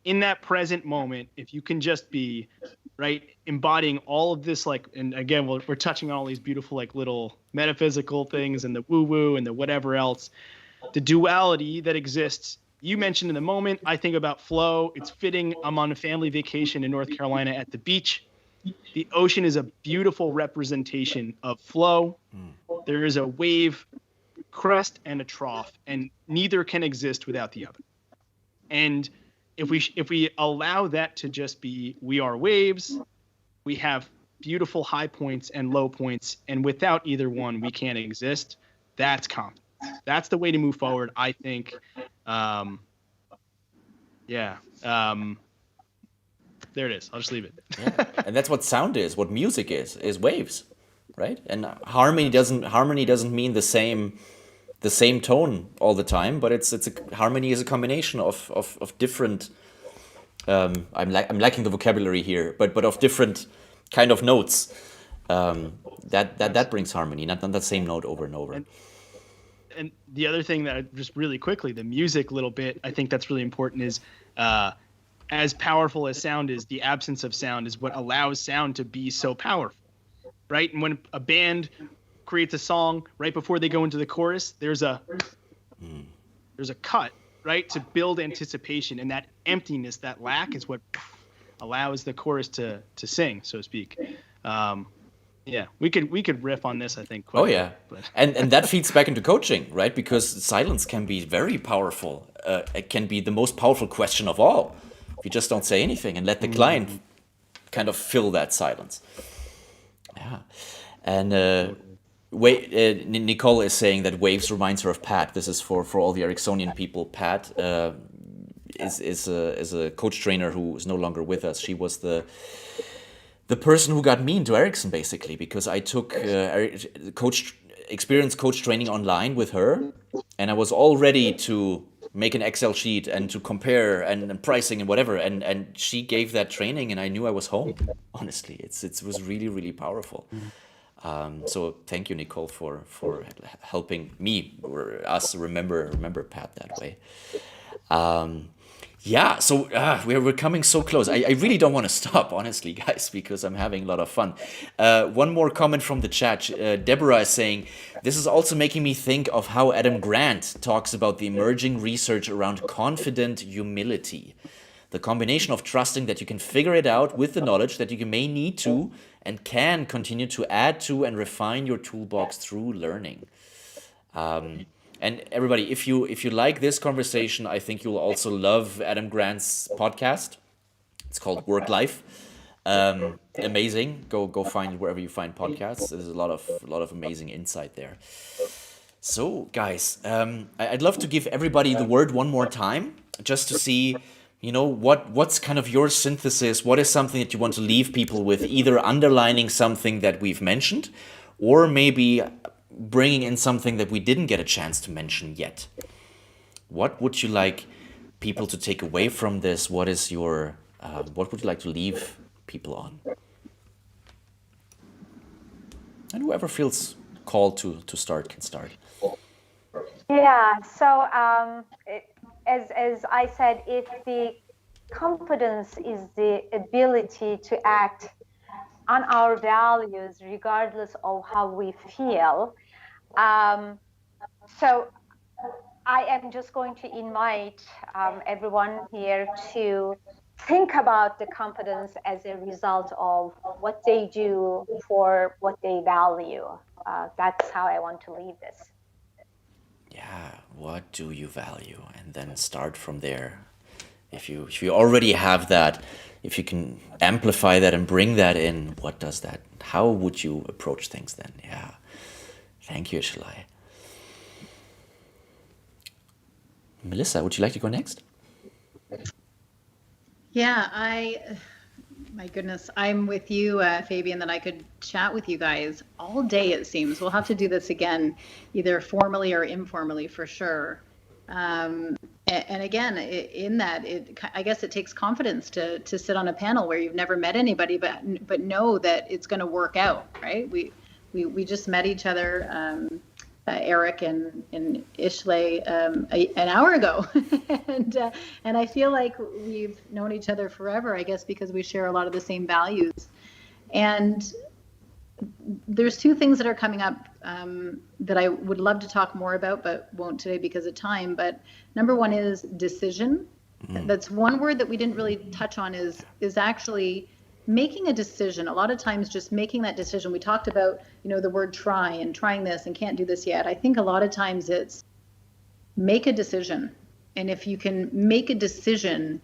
Speaker 3: in that present moment. If you can just be, right, embodying all of this, like, and again, we're touching on all these beautiful, like, little metaphysical things and the woo-woo and the whatever else, the duality that exists. You mentioned in the moment, I think about flow. It's fitting. I'm on a family vacation in North Carolina at the beach. The ocean is a beautiful representation of flow. There is a wave crest and a trough, and neither can exist without the other. And if we allow that to just be, we are waves, we have beautiful high points and low points, and without either one, we can't exist. That's confidence. That's the way to move forward, I think. There it is. I'll just leave it.
Speaker 1: Yeah. And that's what sound is, what music is waves, right? And harmony doesn't mean the same tone all the time, but harmony is a combination of different. I'm lacking the vocabulary here, but of different kind of notes. That brings harmony, not the same note over and over.
Speaker 3: And the other thing that just really quickly, the music little bit, I think that's really important is, as powerful as sound is, the absence of sound is what allows sound to be so powerful, right? And when a band creates a song right before they go into the chorus, there's a cut, right, to build anticipation, and that emptiness, that lack, is what allows the chorus to sing, so to speak. Yeah, we could riff on this, I think.
Speaker 1: Oh yeah, and that feeds back into coaching, right? Because silence can be very powerful. It can be the most powerful question of all. If you just don't say anything and let the client kind of fill that silence. Yeah, and Nicole is saying that waves reminds her of Pat. This is for all the Ericksonian people. Pat is a coach trainer who is no longer with us. She was the person who got me into Erickson, basically, because I took experienced coach training online with her, and I was all ready to make an Excel sheet and to compare and pricing and whatever, and she gave that training, and I knew I was home. Honestly, it was really, really powerful. So thank you, Nicole, for helping me or us remember Pat that way. Yeah, so we're coming so close. I really don't want to stop, honestly, guys, because I'm having a lot of fun. One more comment from the chat. Deborah is saying, this is also making me think of how Adam Grant talks about the emerging research around confident humility. The combination of trusting that you can figure it out with the knowledge that you may need to and can continue to add to and refine your toolbox through learning. And everybody, if you like this conversation, I think you'll also love Adam Grant's podcast. It's called Work Life. Amazing. Go find it wherever you find podcasts. There's a lot of amazing insight there. So, guys, I'd love to give everybody the word one more time, just to see, what's kind of your synthesis. What is something that you want to leave people with, either underlining something that we've mentioned, or maybe bringing in something that we didn't get a chance to mention yet. What would you like people to take away from this? What is your what would you like to leave people on? And whoever feels called to start can start.
Speaker 2: Yeah, so as I said, if the competence is the ability to act on our values regardless of how we feel, so I am just going to invite everyone here to think about the competence as a result of what they do for what they value. That's how I want to leave this.
Speaker 1: Yeah, what do you value? And then start from there. If you already have that, if you can amplify that and bring that in, what does that? How would you approach things then? Yeah. Thank you, Isilay. Melissa, would you like to go next?
Speaker 4: Yeah, my goodness, I'm with you, Fabian, that I could chat with you guys all day, it seems. We'll have to do this again, either formally or informally, for sure. And again, in that, I guess it takes confidence to sit on a panel where you've never met anybody, but know that it's going to work out, right? We just met each other, Eric and Isilay, an hour ago, and I feel like we've known each other forever, I guess, because we share a lot of the same values. And there's two things that are coming up that I would love to talk more about, but won't today because of time. But number one is decision. That's one word that we didn't really touch on is actually making a decision, a lot of times just making that decision. We talked about, the word try and trying this and can't do this yet. I think a lot of times it's make a decision. And if you can make a decision,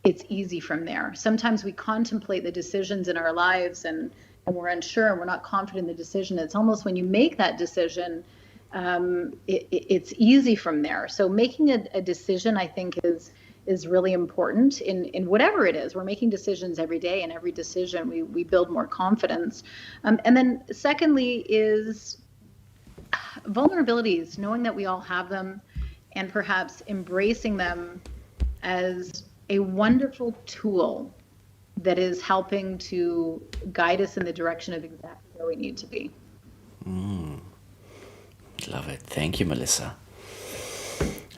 Speaker 4: it's easy from there. Sometimes we contemplate the decisions in our lives and we're unsure and we're not confident in the decision. It's almost when you make that decision, it's easy from there. So making a decision, I think, is really important in whatever it is. We're making decisions every day, and every decision we build more confidence. And then secondly is vulnerabilities, knowing that we all have them, and perhaps embracing them as a wonderful tool that is helping to guide us in the direction of exactly where we need to be.
Speaker 1: Love it. Thank you, Melissa.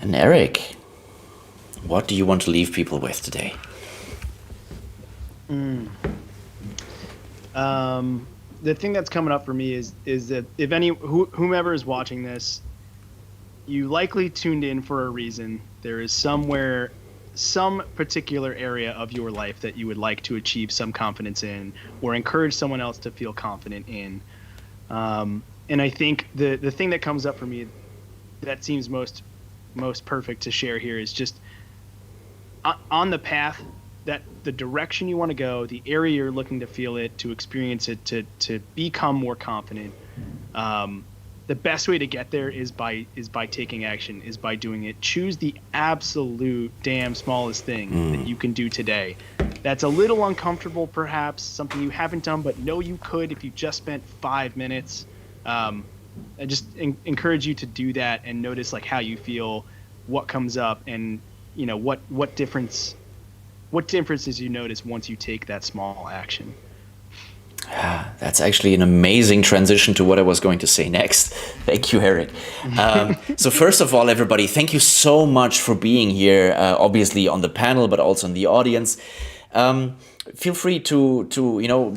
Speaker 1: And Eric, what do you want to leave people with today?
Speaker 3: The thing that's coming up for me is that if whomever is watching this, you likely tuned in for a reason. There is some particular area of your life that you would like to achieve some confidence in, or encourage someone else to feel confident in. And I think the thing that comes up for me that seems most perfect to share here is just on the path, that the direction you want to go, the area you're looking to feel it, to experience it, to become more confident. The best way to get there is by taking action, is by doing it. Choose the absolute damn smallest thing that you can do today. That's a little uncomfortable, perhaps, something you haven't done, but know you could if you just spent 5 minutes. I just encourage you to do that and notice like how you feel, what comes up, and what differences you notice once you take that small action.
Speaker 1: That's actually an amazing transition to what I was going to say next. Thank you, Eric. So first of all, everybody, thank you so much for being here, obviously on the panel, but also in the audience. Feel free to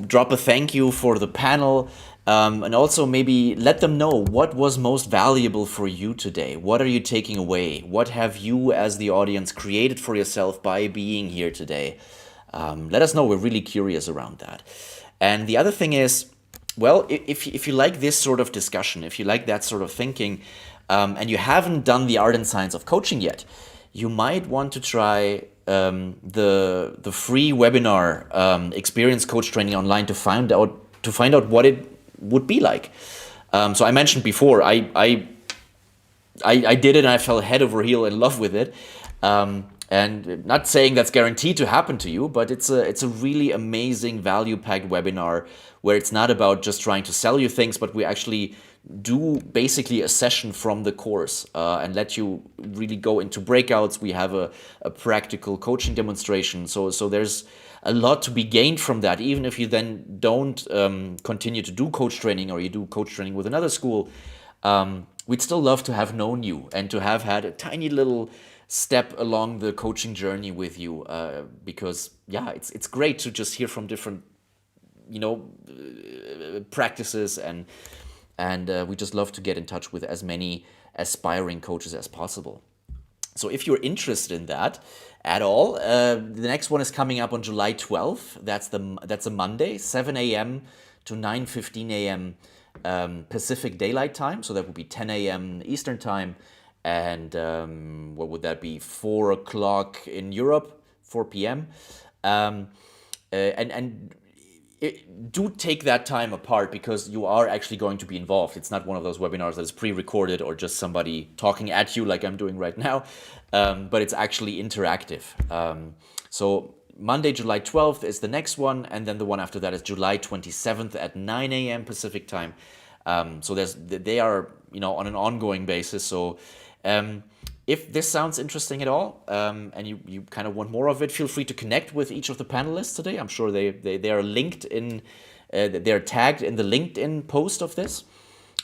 Speaker 1: drop a thank you for the panel, and also maybe let them know what was most valuable for you today. What are you taking away? What have you as the audience created for yourself by being here today? Let us know. We're really curious around that. And the other thing is, well, if you like this sort of discussion, if you like that sort of thinking, and you haven't done the art and science of coaching yet, you might want to try the free webinar Experience Coach Training Online to find out what it would be like. So I mentioned before, I did it and I fell head over heel in love with it. And not saying that's guaranteed to happen to you, but it's a really amazing value-packed webinar where it's not about just trying to sell you things, but we actually do basically a session from the course and let you really go into breakouts. We have a practical coaching demonstration. So there's a lot to be gained from that, even if you then don't continue to do coach training or you do coach training with another school. We'd still love to have known you and to have had a tiny little step along the coaching journey with you, because it's great to just hear from different practices, and we just love to get in touch with as many aspiring coaches as possible. So if you're interested in that at all, the next one is coming up on July 12th. That's a Monday, 7 a.m. to 9:15 a.m. Pacific Daylight Time. So that would be 10 a.m. Eastern Time. And what would that be? 4 o'clock in Europe, 4 p.m. Do take that time apart, because you are actually going to be involved. It's not one of those webinars that is pre-recorded or just somebody talking at you like I'm doing right now, but it's actually interactive. So Monday, July 12th is the next one, and then the one after that is July 27th at 9 a.m. Pacific time. So they are on an ongoing basis. So if this sounds interesting at all, and you kind of want more of it, feel free to connect with each of the panelists today. I'm sure they are linked in, they're tagged in the LinkedIn post of this.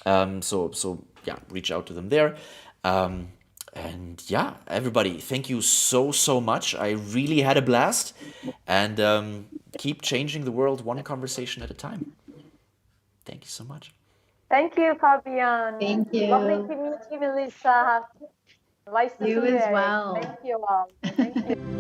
Speaker 1: So reach out to them there. And yeah, everybody, thank you so much. I really had a blast, and keep changing the world one conversation at a time. Thank you so much.
Speaker 2: Thank you, Fabian.
Speaker 4: Thank you.
Speaker 2: Lovely to meet you, Melissa. Nice to see you
Speaker 4: as well.
Speaker 2: Thank you all. Thank you.